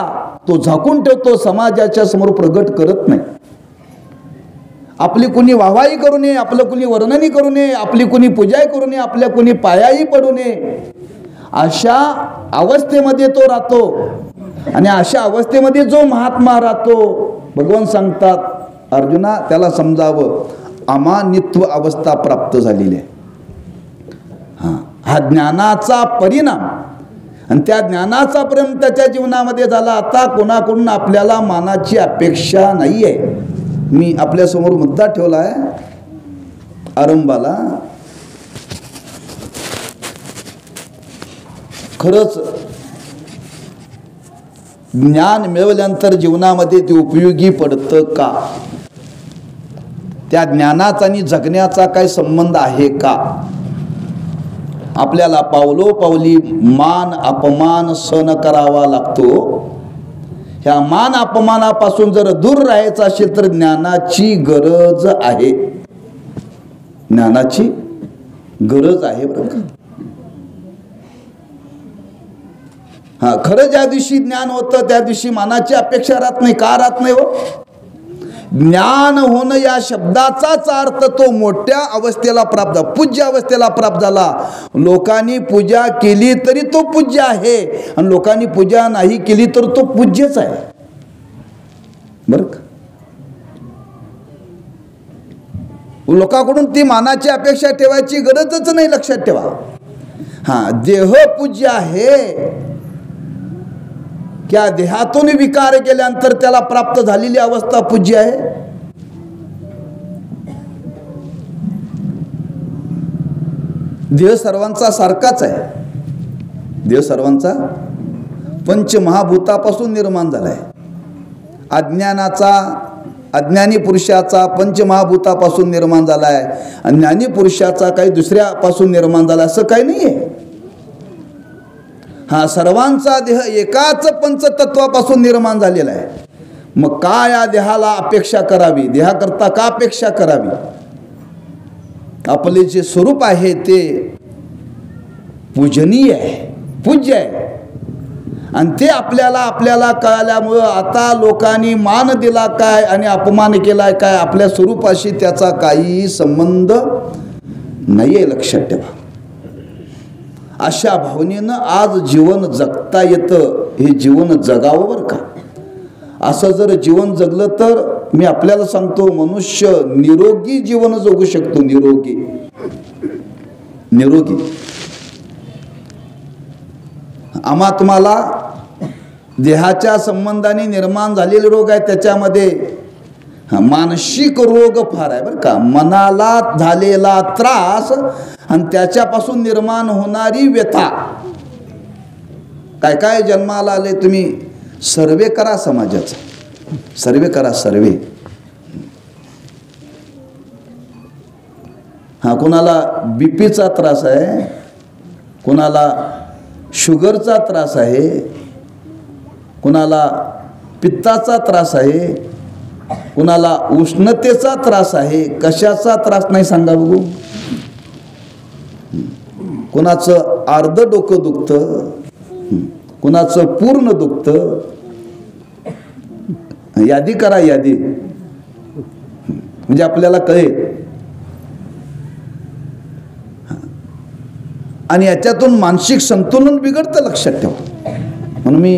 तो झाकून ठेवतो, समाजाच्या समोर प्रगट करत नाही. आपली कुणी वाहवाही करू नये, आपलं कुणी वर्णनही करू नये, आपली कुणी पूजाही करू नये, आपल्या कुणी पायाही पडू नये, अशा अवस्थेमध्ये तो राहतो. आणि अशा अवस्थेमध्ये जो महात्मा राहतो, भगवान सांगतात अर्जुना त्याला समजावं, अमानित्व अवस्था प्राप्त झालेली आहे. हा ज्ञानाचा परिणाम, आणि त्या ज्ञानाचा परिणाम त्याच्या जीवनामध्ये झाला. आता कोणाकडून आपल्याला मानाची अपेक्षा नाही आहे. मी आपल्यासमोर मुद्दा ठेवला आहे आरंभाला. खरंच ज्ञान मिळवल्यानंतर जीवनामध्ये ते उपयोगी पडतं का? त्या ज्ञानाचा आणि जगण्याचा काय संबंध आहे का? आपल्याला पावलोपावली मान अपमान सहन करावा लागतो. ह्या मान अपमानापासून जर दूर राहायचं असेल तर ज्ञानाची गरज आहे, ज्ञानाची गरज आहे बरं का. खरं ज्या दिवशी ज्ञान होतं त्या दिवशी मानाची अपेक्षा राहत नाही. का राहत नाही हो? ज्ञान होणं या शब्दाचाच अर्थ तो मोठ्या अवस्थेला प्राप्त झाला, पूज्य अवस्थेला प्राप्त झाला. लोकांनी पूजा केली तरी तो पूज्य आहे, आणि लोकांनी पूजा नाही केली तर तो पूज्यच आहे बरं का. लोकांकडून ती मानाची अपेक्षा ठेवायची गरजच नाही, लक्षात ठेवा. देह पूज्य आहे, क्या देहातून विकार केल्यानंतर त्याला प्राप्त झालेली अवस्था पूज्य आहे. देह सर्वांचा सारखाच आहे. देह सर्वांचा पंचमहाभूतापासून निर्माण झाला आहे. अज्ञानी पुरुषाचा पंचमहाभूतापासून निर्माण झाला आहे, आणि ज्ञानी पुरुषाचा काही दुसऱ्यापासून निर्माण झाला असं काही नाही आहे. सर्वांचा देह एकाच पंचतत्वापासून निर्माण झालेला आहे. मग का या देहाला अपेक्षा करावी? देहाकरता का अपेक्षा करावी? आपले जे स्वरूप आहे ते पूजनीय आहे, पूज्य आहे, आणि ते आपल्याला कळल्यामुळं आता लोकांनी मान दिला काय आणि अपमान केला काय, आपल्या स्वरूपाशी त्याचा काही संबंध नाही आहे, लक्षात ठेवा. अशा भावनेनं आज जीवन जगता येतं हे जीवन जगावं बरं का. असं जर जीवन जगलं तर मी आपल्याला सांगतो, मनुष्य निरोगी जीवन जगू शकतो. निरोगी निरोगी. आम्हा तुम्हाला देहाच्या संबंधाने निर्माण झालेले रोग आहे, त्याच्यामध्ये मानसिक रोग फार आहे बरं का. मनाला झालेला त्रास आणि त्याच्यापासून निर्माण होणारी व्यथा. काय काय जन्माला आले तुम्ही सर्वे करा, समाजाचा सर्वे करा. सर्वे. कोणाला बीपीचा त्रास आहे, कोणाला शुगरचा त्रास आहे, कोणाला पित्ताचा त्रास आहे, कोणाला उष्णतेचा त्रास आहे. कशाचा त्रास नाही सांगा बघू. कोणाचं अर्ध डोकं दुखतं, कोणाचं पूर्ण दुखतं. यादी करा, यादी, म्हणजे आपल्याला कळेल. आणि याच्यातून मानसिक संतुलन बिघडतं, लक्षात ठेवा. म्हणून मी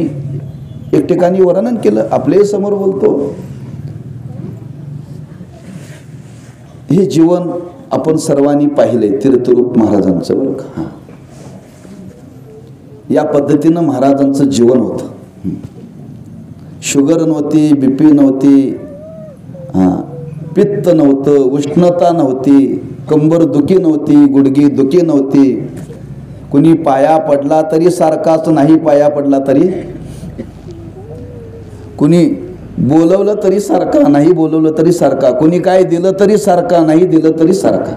एक ठिकाणी वर्णन केलं, आपल्याही समोर बोलतो. हे जीवन आपण सर्वांनी पाहिलंय तीर्थरूप महाराजांचं बरं का. या पद्धतीनं महाराजांचं जीवन होतं. शुगर नव्हती, बीपी नव्हती, पित्त नव्हतं, उष्णता नव्हती, कंबर दुखी नव्हती, गुडघी दुखी नव्हती. कुणी पाया पडला तरी सारखाच, नाही पाया पडला तरी, कुणी बोलवलं तरी सारखा, नाही बोलवलं तरी सारखा, कुणी काय दिलं तरी सारखा, नाही दिलं तरी सारखा.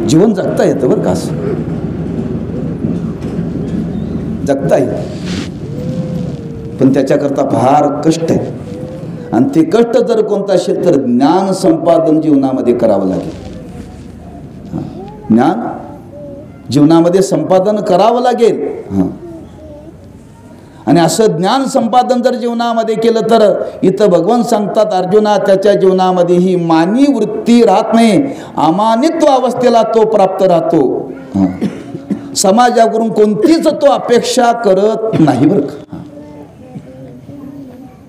जीवन जगता येतं बरं का. असं जगता येतं, पण त्याच्याकरता फार कष्ट आहे. आणि ते कष्ट जर कोणतं असेल तर ज्ञान संपादन जीवनामध्ये करावं लागेल. ज्ञान जीवनामध्ये संपादन करावं लागेल. आणि असं ज्ञान संपादन जर जीवनामध्ये केलं तर इथं भगवान सांगतात, अर्जुना त्याच्या जीवनामध्ये ही मानी वृत्ती राहत नाही, अमानित्व अवस्थेला तो प्राप्त राहतो. समाजाकडून कोणतीच तो अपेक्षा करत नाही बरं का.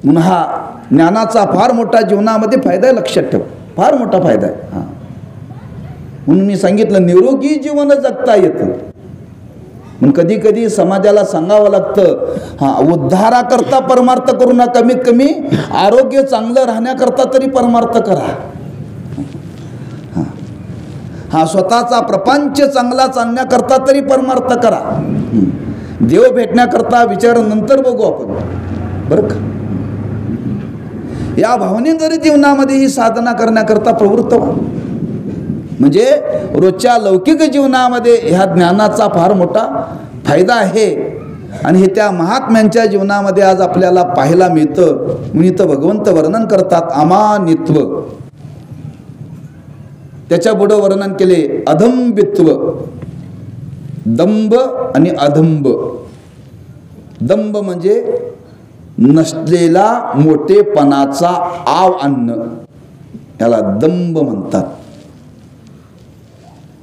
म्हणून हा ज्ञानाचा फार मोठा जीवनामध्ये फायदा आहे, लक्षात ठेवा, फार मोठा फायदा आहे. म्हणून मी सांगितलं निरोगी जीवन जगता येतं. मग कधी कधी समाजाला सांगावं लागतं, उद्धाराकरता परमार्थ करू नका, कमीत कमी आरोग्य चांगलं राहण्याकरता तरी परमार्थ करा. स्वतःचा प्रपंच चांगला चालण्याकरता तरी परमार्थ करा. देव भेटण्याकरता विचार नंतर बघू आपण बरं का. या भावने जरी जीवनामध्ये ही साधना करण्याकरता प्रवृत्त व्हा. म्हणजे रोजच्या लौकिक जीवनामध्ये ह्या ज्ञानाचा फार मोठा फायदा आहे. आणि हे त्या महात्म्यांच्या जीवनामध्ये आज आपल्याला पाहायला मिळतं. म्हणून इथं भगवंत वर्णन करतात अमानित्व. त्याच्या पुढे वर्णन केले अधंबित्व. दंभ आणि अधंब. दंभ म्हणजे नसलेला मोठेपणाचा आव आणणं, याला दंभ म्हणतात.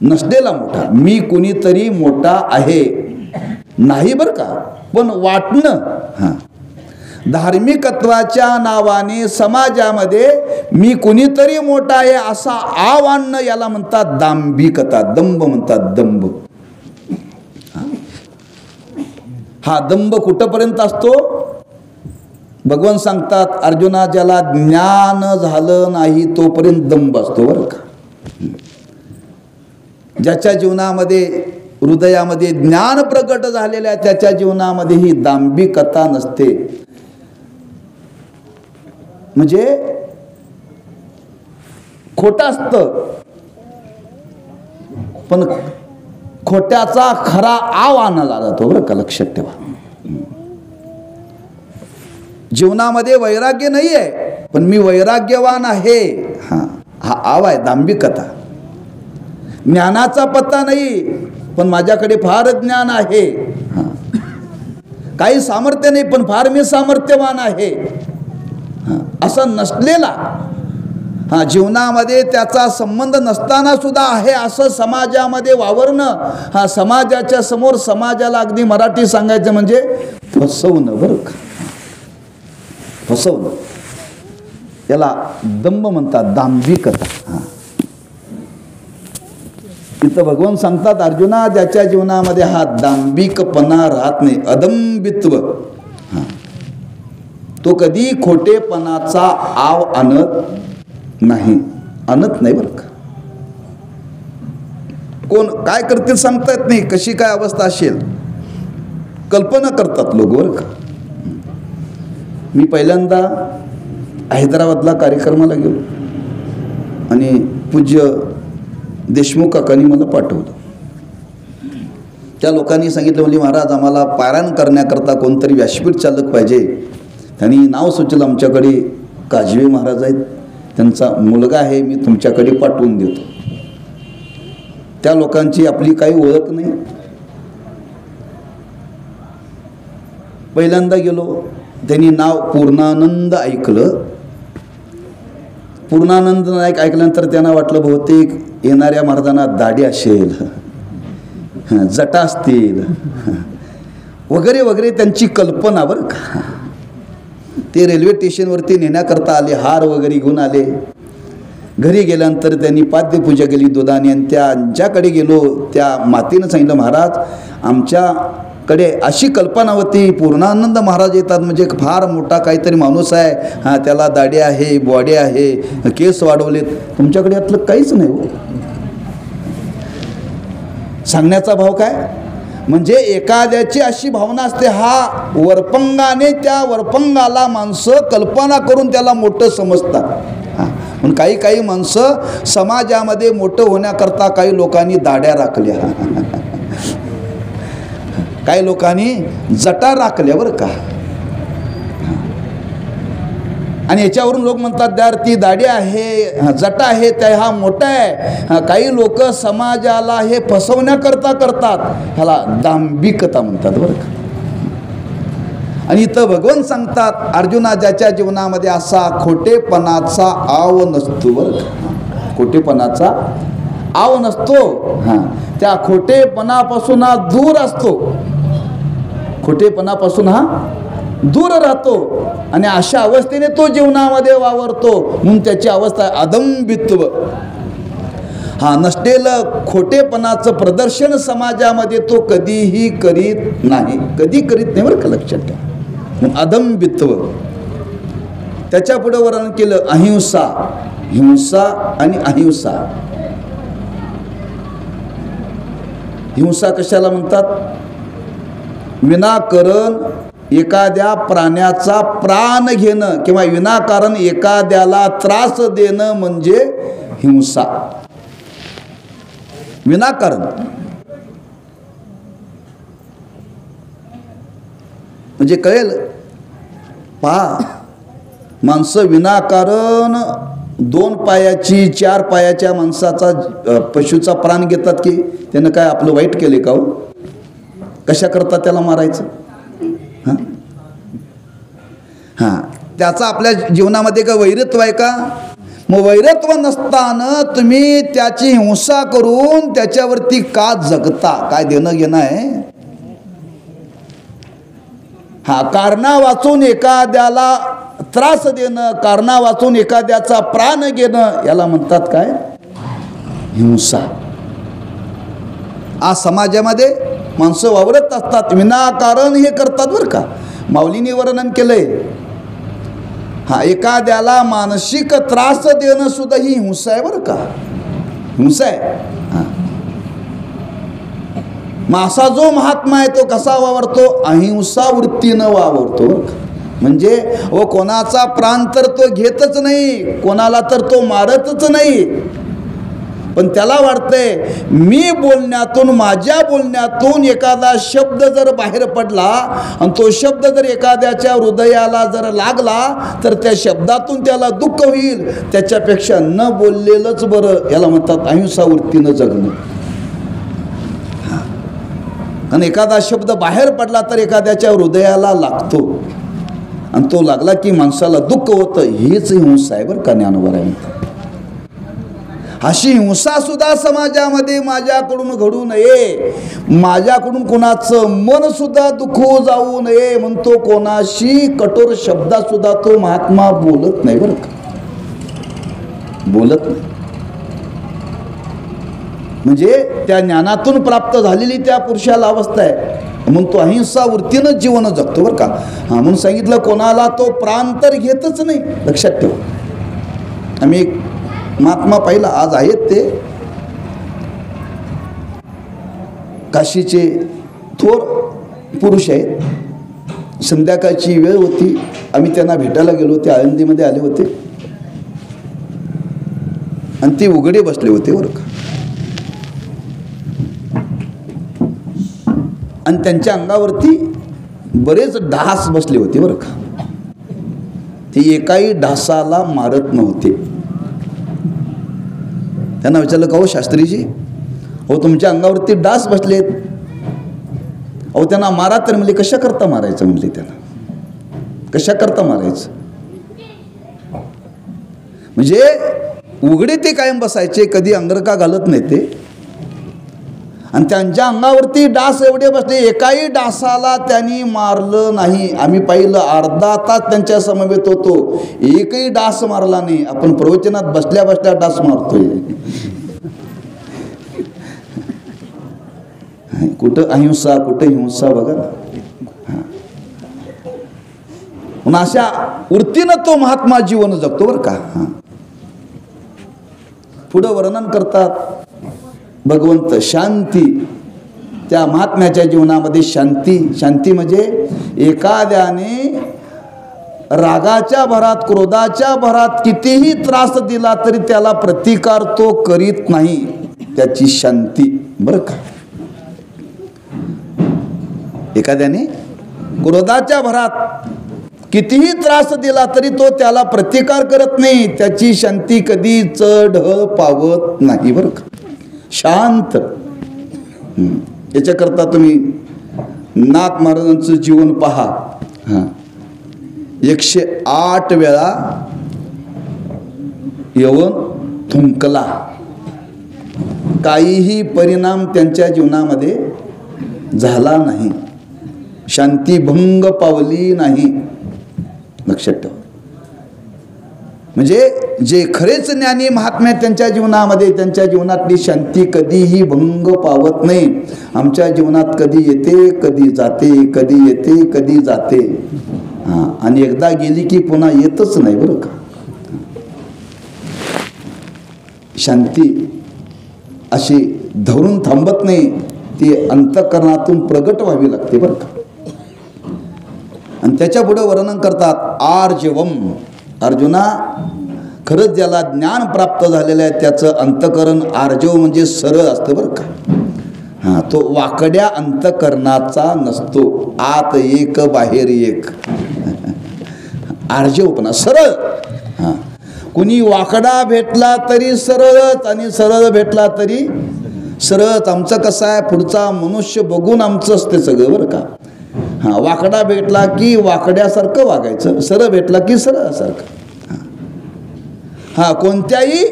नसलेला मोठा, मी कुणीतरी मोठा आहे नाही बरं का, पण वाटणं. धार्मिकत्वाच्या नावाने समाजामध्ये मी कुणीतरी मोठा आहे असा आव आणणं, याला म्हणतात दांभिकता. दंभ म्हणतात, दंभ. हा दंभ कुठपर्यंत असतो? भगवान सांगतात अर्जुना, ज्याला ज्ञान झालं नाही तोपर्यंत दंभ असतो बरं का. ज्याच्या जीवनामध्ये हृदयामध्ये ज्ञान प्रकट झालेलं आहे त्याच्या जीवनामध्ये ही दांभिकता नसते. म्हणजे खोटं असतं, पण खोट्याचा खरा आव आणला जातो बरं का, लक्षात ठेवा. जीवनामध्ये वैराग्य नाही आहे, पण मी वैराग्यवान आहे, हा आव आहे, दांभिकता. ज्ञानाचा पत्ता नाही, पण माझ्याकडे फार ज्ञान आहे. काही सामर्थ्य नाही, पण फार मी सामर्थ्यवान आहे, असं नसलेला जीवनामध्ये त्याचा संबंध नसताना सुद्धा आहे असं समाजामध्ये वावरणं, समाजाच्या समोर समाजाला अगदी मराठी सांगायचं म्हणजे फसवणं बरं का, फसवणं. याला दंभ म्हणतात, दांभिकता. इथं भगवान सांगतात, अर्जुना ज्याच्या जीवनामध्ये हा दांभिकपणा राहत नाही, अदंबित्व, तो कधी खोटेपणाचा आव आणत नाही बरं का. कोण काय करतील सांगता येत नाही, कशी काय अवस्था असेल, कल्पना करतात लोक बरं का. मी पहिल्यांदा हैदराबादला कार्यक्रमाला गेलो आणि पूज्य देशमुख काकांनी मला पाठवलं. त्या लोकांनी सांगितलं, म्हणजे महाराज आम्हाला पारायण करण्याकरता कोणतरी व्यासपीठ चालक पाहिजे. त्यांनी नाव सुचलं, आमच्याकडे काजवे महाराज आहेत, त्यांचा मुलगा आहे, मी तुमच्याकडे पाठवून देतो. त्या लोकांची आपली काही ओळख नाही. पहिल्यांदा गेलो, त्यांनी नाव पूर्णानंद ऐकलं. पूर्णानंद नाईक ऐकल्यानंतर त्यांना वाटलं बहुतेक येणाऱ्या महाराजांना दाढी असेल, जटा असतील वगैरे वगैरे त्यांची कल्पना बरं का. ते रेल्वे स्टेशनवरती नेण्याकरता आले, हार वगैरे घेऊन आले. घरी गेल्यानंतर त्यांनी पाद्यपूजा केली दुधाने, आणि त्यांच्याकडे गेलो. त्या मातेनं सांगितलं, महाराज आमच्याकडे अशी कल्पना होती, पूर्णानंद महाराज येतात म्हणजे फार मोठा काहीतरी माणूस आहे, त्याला दाढी आहे, बॉडी आहे, केस वाढवलेत, तुमच्याकडे यातलं काहीच नाही हो. सांगण्याचा भाव काय म्हणजे एखाद्याची अशी भावना असते, हा वरपंगाने त्या वरपंगाला माणसं कल्पना करून त्याला मोठं समजतात. पण काही माणसं समाजामध्ये मोठं होण्याकरता काही लोकांनी दाढ्या राखल्या, काही लोकांनी जटा राखल्या बरं का. आणि याच्यावरून लोक म्हणतात, द्यार ती दाढी आहे, जटा आहे, त्या हा मोठा आहे. काही लोक समाजाला हे फसवण्याकरता करतात, ह्याला दांभिकता म्हणतात बरं का. आणि इथं भगवान सांगतात, अर्जुना ज्याच्या जीवनामध्ये असा खोटेपणाचा आव नसतो बरं का, खोटेपणाचा आव नसतो, त्या खोटेपणापासून हा दूर असतो, खोटेपणापासून हा दूर राहतो. आणि अशा अवस्थेने तो जीवनामध्ये वावरतो, म्हणून त्याची अवस्था अदंबित्व. नसलेलं खोटेपणाचं प्रदर्शन समाजामध्ये तो कधीही करीत नाही, कधी करीत नाही बरं का, लक्षात ठेवा. अदंबित्व. त्याच्या पुढे वर्णन केलं अहिंसा, हिंसा आणि अहिंसा. हिंसा कशाला म्हणतात? विनाकारण एखाद्या प्राण्याचा प्राण घेणं किंवा विनाकारण एखाद्याला त्रास देणं म्हणजे हिंसा. विनाकारण म्हणजे कळेल. पहा, माणसं विनाकारण 2 पायाची 4 पायाच्या माणसाचा पशुचा प्राण घेतात की त्यानं काय आपलं वाईट केले का हो? कशा करता त्याला मारायचं? त्याचा आपल्या जीवनामध्ये का वैरत्व आहे का? मग वैरत्व नसताना तुम्ही त्याची हिंसा करून त्याच्यावरती का जगता? काय देणं घेणं आहे? कारणा वाचून एखाद्याला त्रास देणं, कारणा वाचून एखाद्याचा प्राण घेणं, याला म्हणतात काय? हिंसा. आज समाजामध्ये माणसं वावरत असतात, विनाकारण हे करतात बरं का. माऊलींनी वर्णन केलंय, एखाद्याला मानसिक त्रास देणं सुद्धा ही हिंसा आहे बरं का, हिंसा आहे. मग असा जो महात्मा आहे तो कसा वावरतो? अहिंसा वृत्तीनं वावरतो. म्हणजे कोणाचा प्राण तर तो घेतच नाही, कोणाला तर तो मारतच नाही, पण त्याला वाटतंय मी बोलण्यातून, माझ्या बोलण्यातून एखादा शब्द जर बाहेर पडला आणि तो शब्द जर एखाद्याच्या हृदयाला जर लागला तर त्या शब्दातून त्याला दुःख होईल, त्याच्यापेक्षा न बोललेलंच बरं. याला म्हणतात अहिंसा वृत्तीनं जगणं. आणि एखादा शब्द बाहेर पडला तर एखाद्याच्या हृदयाला लागतो आणि तो लागला की माणसाला दुःख होतं. हीच हिंसा आहे बरं का, ज्ञानोबा म्हणतात. अशी हिंसा सुद्धा समाजामध्ये माझ्याकडून घडू नये, माझ्याकडून कोणाचं मन सुद्धा दुखू जाऊ नये म्हणतो. कोणाशी कठोर शब्दात सुद्धा तो महात्मा बोलत नाही बरं का, बोलत नाही. म्हणजे त्या ज्ञानातून प्राप्त झालेली त्या पुरुषाला अवस्था आहे म्हणून तो अहिंसा वृत्तीनं जीवन जगतो बरं का. म्हणून सांगितलं कोणाला तो प्राण तर घेतच नाही. लक्षात ठेवा. आम्ही एक महात्मा पाहिला, आज आहेत ते काशीचे थोर पुरुष आहेत. संध्याकाळची वेळ होती, आम्ही त्यांना भेटायला गेलो होते, आळंदीमध्ये आले होते आणि ते उघडे बसले होते बरं का. आणि त्यांच्या अंगावरती बरेच डास बसले होते बरं का. ते एकाही डासाला मारत नव्हते. त्यांना विचारलं का हो शास्त्रीजी, हो तुमच्या अंगावरती डास बसलेत, अहो त्यांना मारा. तर म्हणले कशा करता मारायचं, म्हणले त्यांना कशा करता मारायचं. म्हणजे उघडे ते कायम बसायचे, कधी अंगरका घालत नाही ते. आणि त्यांच्या अंगावरती डास एवढे बसले, एकाही डासाला त्यांनी मारलं नाही. आम्ही पाहिलं, अर्धा तास त्यांच्या समवेत होतो, एकही डास मारला नाही. आपण प्रवचनात बसल्या बसल्या डास मारतोय. कुठं अहिंसा कुठं हिंसा बघा ना. म्हणून अशा वृत्तीनं तो महात्मा जीवन जगतो बरं का. पुढं वर्णन करतात भगवंत शांती. त्या महात्म्याच्या जीवनामध्ये शांती, शांती म्हणजे एखाद्याने रागाच्या भरात क्रोधाच्या भरात कितीही त्रास दिला तरी त्याला प्रतिकार तो करीत नाही, त्याची शांती बरं का. एखाद्याने क्रोधाच्या भरात कितीही त्रास दिला तरी तो त्याला प्रतिकार करत नाही, त्याची शांती कधी चढ पावत नाही बरं का. शांत. याच्याकरता तुम्ही नाथ महाराजांचं जीवन पहा. 108 वेळा यवन थुंकला, काहीही परिणाम त्यांच्या जीवनामध्ये झाला नाही, शांती भंग पावली नाही. लक्षात ठेवा. म्हणजे जे खरेच ज्ञानी महात्मे त्यांच्या जीवनामध्ये त्यांच्या जीवनातली शांती कधीही भंग पावत नाही. आमच्या जीवनात कधी येते कधी जाते, कधी येते कधी जाते. आणि एकदा गेली की पुन्हा येतच नाही बरं का. शांती अशी धरून थांबत नाही, ती अंतःकरणातून प्रगट व्हावी लागते बरं का. आणि त्याच्या पुढे वर्णन करतात आर्जवम. अर्जुना, खरंच ज्याला ज्ञान प्राप्त झालेलं आहे त्याचं अंतःकरण आर्जव म्हणजे सरळ असतं बरं का. तो वाकड्या अंतःकरणाचा नसतो, आत एक बाहेर एक. आर्जवपणा, सरळ. कुणी वाकडा भेटला तरी सरळच आणि सरळ भेटला तरी सरळच. आमचं कसं आहे, पुढचा मनुष्य बघून आमचं असते सगळं बरं का. वाकडा भेटला की वाकड्यासारखं वागायचं, सरळ भेटला की सरळसारखं. कोणत्याही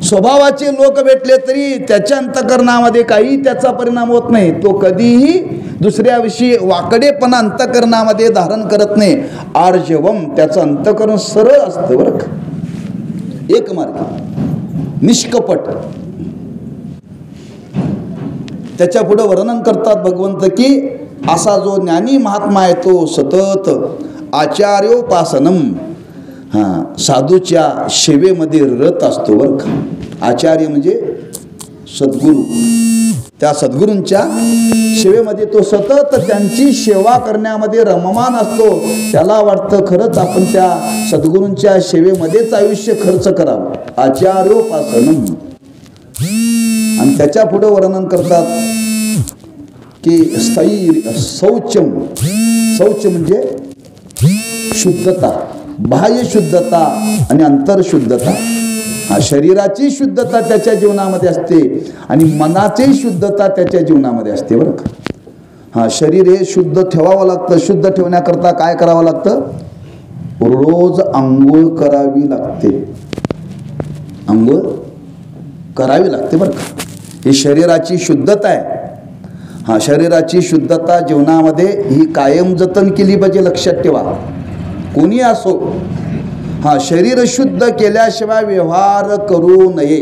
स्वभावाचे लोक भेटले तरी त्याच्या अंतःकरणामध्ये काही त्याचा परिणाम होत नाही. तो कधीही दुसऱ्याविषयी वाकडेपणा अंतःकरणामध्ये धारण करत नाही. आर्जवम, त्याचं अंतःकरण सरळ असतं बरं का, एक मार्गी, निष्कपट. त्याच्या पुढे वर्णन करतात भगवंत की असा जो ज्ञानी महात्मा आहे तो सतत आचार्योपासनम, साधूच्या सेवेमध्ये रत असतो बरं का. आचार्य म्हणजे सद्गुरू, त्या सद्गुरूंच्या सेवेमध्ये तो सतत त्यांची सेवा करण्यामध्ये रममान असतो. त्याला वाटतं खरंच आपण त्या सद्गुरूंच्या सेवेमध्येच आयुष्य खर्च करावं. आचार्योपासनम. आणि त्याच्या पुढे वर्णन करतात की शौचम. शौच म्हणजे शुद्धता, बाह्य शुद्धता आणि अंतरशुद्धता. शरीराची शुद्धता त्याच्या जीवनामध्ये असते आणि मनाची शुद्धता त्याच्या जीवनामध्ये असते बरं का. शरीर हे शुद्ध ठेवावं लागतं. शुद्ध ठेवण्याकरता काय करावं लागतं, रोज आंघोळ करावी लागते. आंघोळ करावी लागते बरं का. ही शरीराची शुद्धता आहे. हा, शरीराची शुद्धता जीवनामध्ये ही कायम जतन केली पाहिजे. लक्षात ठेवा, कोणी असो. हा, शरीर शुद्ध केल्याशिवाय व्यवहार करू नये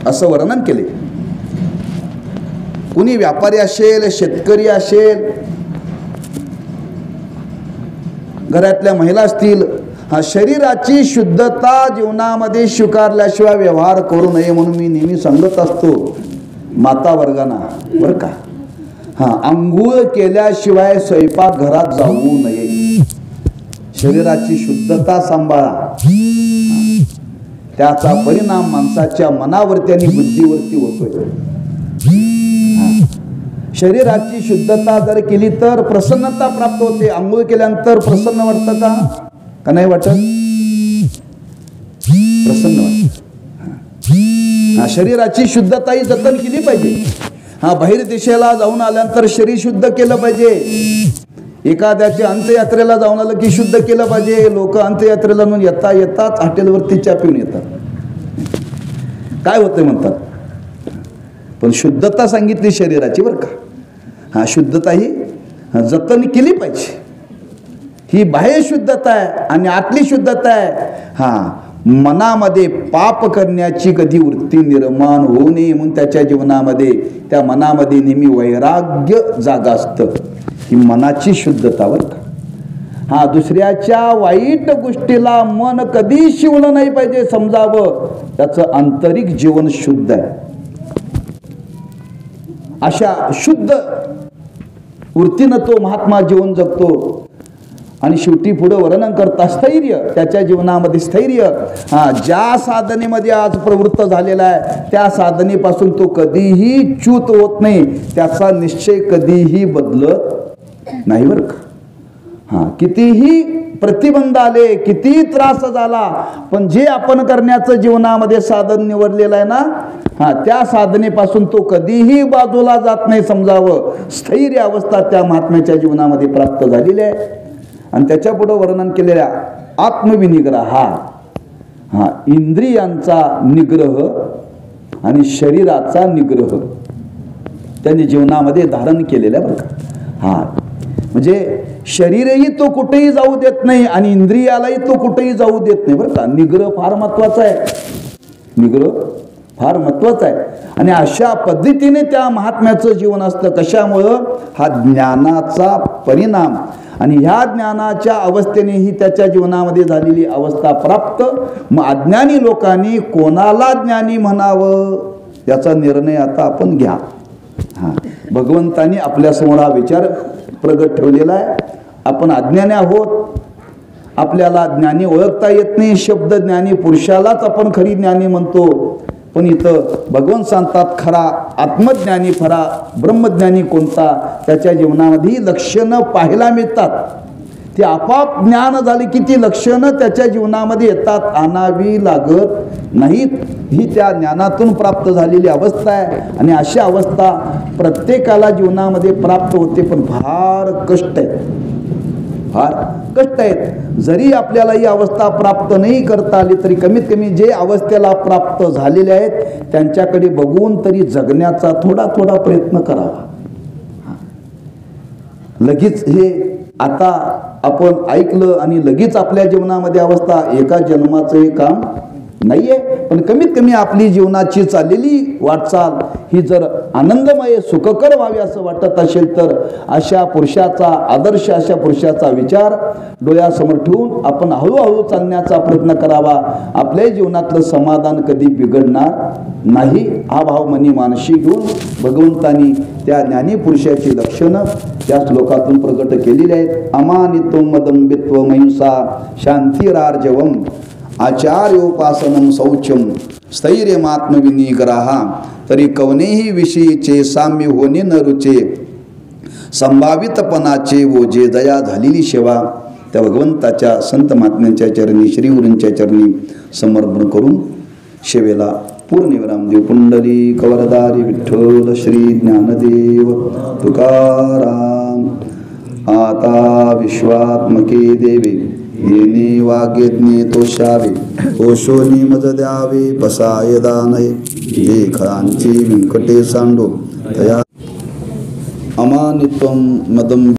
असं वर्णन केले. कुणी व्यापारी असेल, शेतकरी असेल, घरातल्या महिला असतील, हा, शरीराची शुद्धता जीवनामध्ये स्वीकारल्याशिवाय व्यवहार करू नये म्हणून मी नेहमी सांगत असतो माता वर्गांना बरं का. हा, अंघोळ केल्याशिवाय स्वयंपाक घरात जाऊ नये. शरीराची शुद्धता सांभाळा. त्याचा परिणाम माणसाच्या मनावरती आणि बुद्धीवरती होतोय. शरीराची शुद्धता जर केली तर प्रसन्नता प्राप्त होते. आंघोळ केल्यानंतर प्रसन्न वाटतं का नाही वाटत? प्रसन्न वाटत. शरीराची शुद्धता ही जतन केली पाहिजे. हा, बाहेर देशाला जाऊन आल्यानंतर शरीर शुद्ध केलं पाहिजे. एखाद्याच्या अंत्ययात्रेला जाऊन आलं की शुद्ध केलं पाहिजे. लोक अंत्ययात्रेला येतात हॉटेलवरती चहा पिऊन येतात. काय होतं म्हणतात, पण शुद्धता सांगितली शरीराची बरं का. हा, शुद्धता ही जतन केली पाहिजे. ही बाह्य शुद्धता आहे आणि आतली शुद्धता आहे. हा, मनामध्ये पाप करण्याची कधी वृत्ती निर्माण होऊ नये म्हणून त्याच्या जीवनामध्ये, त्या मनामध्ये नेहमी वैराग्य जागा असतं. ही मनाची शुद्धता बरं का. हा, दुसऱ्याच्या वाईट गोष्टीला मन कधी शिवलं नाही पाहिजे, समजावं. त्याचं आंतरिक जीवन शुद्ध आहे. अशा शुद्ध वृत्तीनं तो महात्मा जीवन जगतो. आणि शेवटी पुढे वर्णन करता स्थैर्य, त्याच्या जीवनामध्ये स्थैर्य. हा, ज्या साधनेमध्ये आज प्रवृत्त झालेला आहे त्या साधनेपासून तो कधीही च्युत होत नाही. त्याचा निश्चय कधीही बदलत नाही बरं का. हा, कितीही प्रतिबंध आले, किती त्रास झाला, पण जे आपण करण्याचं जीवनामध्ये साधन निवडलेलं आहे ना, हा, त्या साधनेपासून तो कधीही बाजूला जात नाही, समजावं. स्थैर्य अवस्था त्या महात्म्याच्या जीवनामध्ये प्राप्त झालेली आहे. आणि त्याच्या पुढे वर्णन केलेल्या आत्मविनिग्रह, हा, इंद्रियांचा निग्रह आणि शरीराचा निग्रह त्यांनी जीवनामध्ये धारण केलेला बरं का. हा, म्हणजे शरीरही तो कुठेही जाऊ देत नाही आणि इंद्रियालाही तो कुठेही जाऊ देत नाही बरं का. निग्रह फार महत्वाचा आहे. निग्रह फार महत्वाचा आहे. आणि अशा पद्धतीने त्या महात्म्याचं जीवन असतं. कशामुळं? हा, ज्ञानाचा परिणाम. आणि ह्या ज्ञानाच्या अवस्थेनेही त्याच्या जीवनामध्ये झालेली अवस्था प्राप्त. मग अज्ञानी लोकांनी कोणाला ज्ञानी म्हणावं याचा निर्णय आता आपण घ्या. हा, भगवंतांनी आपल्यासमोर हा विचार प्रगट ठेवलेला आहे. आपण अज्ञानी आहोत, आपल्याला ज्ञानी ओळखता येत नाही. शब्द ज्ञानी पुरुषालाच आपण खरी ज्ञानी म्हणतो. पण इथं भगवंत सांगतात खरा आत्मज्ञानी, खरा ब्रह्मज्ञानी कोणता, त्याच्या जीवनामध्ये लक्षणं पाहायला मिळतात. ते आपाप ज्ञान झाले की ती लक्षणं त्याच्या जीवनामध्ये येतात, आणावी लागत नाहीत. ही त्या ज्ञानातून प्राप्त झालेली अवस्था आहे. आणि अशी अवस्था प्रत्येकाला जीवनामध्ये प्राप्त होते, पण फार कष्ट आहे, फार कष्ट आहेत. जरी आपल्याला ही अवस्था प्राप्त नाही करता आली तरी कमीत कमी जे अवस्थेला प्राप्त झालेले आहेत त्यांच्याकडे बघून तरी जगण्याचा थोडा थोडा प्रयत्न करावा. लगेच हे आता आपण ऐकलं आणि लगेच आपल्या जीवनामध्ये अवस्था, एका जन्माचं हे काम नाहीये. पण कमीत कमी आपली जीवनाची चाललेली वाटचाल ही जर आनंदमय सुखकर व्हावी असं वाटत असेल तर अशा पुरुषाचा आदर्श, अशा पुरुषाचा विचार डोळ्यासमोर ठेवून आपण हळूहळू चालण्याचा प्रयत्न करावा. आपल्या जीवनातलं समाधान कधी बिघडणार नाही हा भाव मनी मानशी घेऊन भगवंतांनी त्या ज्ञानी पुरुषाची लक्षणं त्या श्लोकातून प्रकट केलेली आहेत. अमानित्वम मदंबित्वम अहिंसा शांतिरार्जवम आचार्योपासनम शौचम स्थैर्यमात्मविनिग्रहा तरी कवनेही विषयीचे साम्य होणे न रुचे संभावितपणाचे ओझे दया झालेली सेवा त्या भगवंताच्या संत महात्म्यांच्या चरणी श्रीगुरूंच्या चरणी समर्पण करून सेवेला पूर्णविराम देव. पुंडली कवरदारी विठ्ठल श्री ज्ञानदेव तुकाराम आता विश्वात्मके देवे येणे वागेज्ञे तोषावे ओशोनी मज द्यावे पसाय दानये जे खरांची व्यंकटे सांडो तया अमानित्वम मदम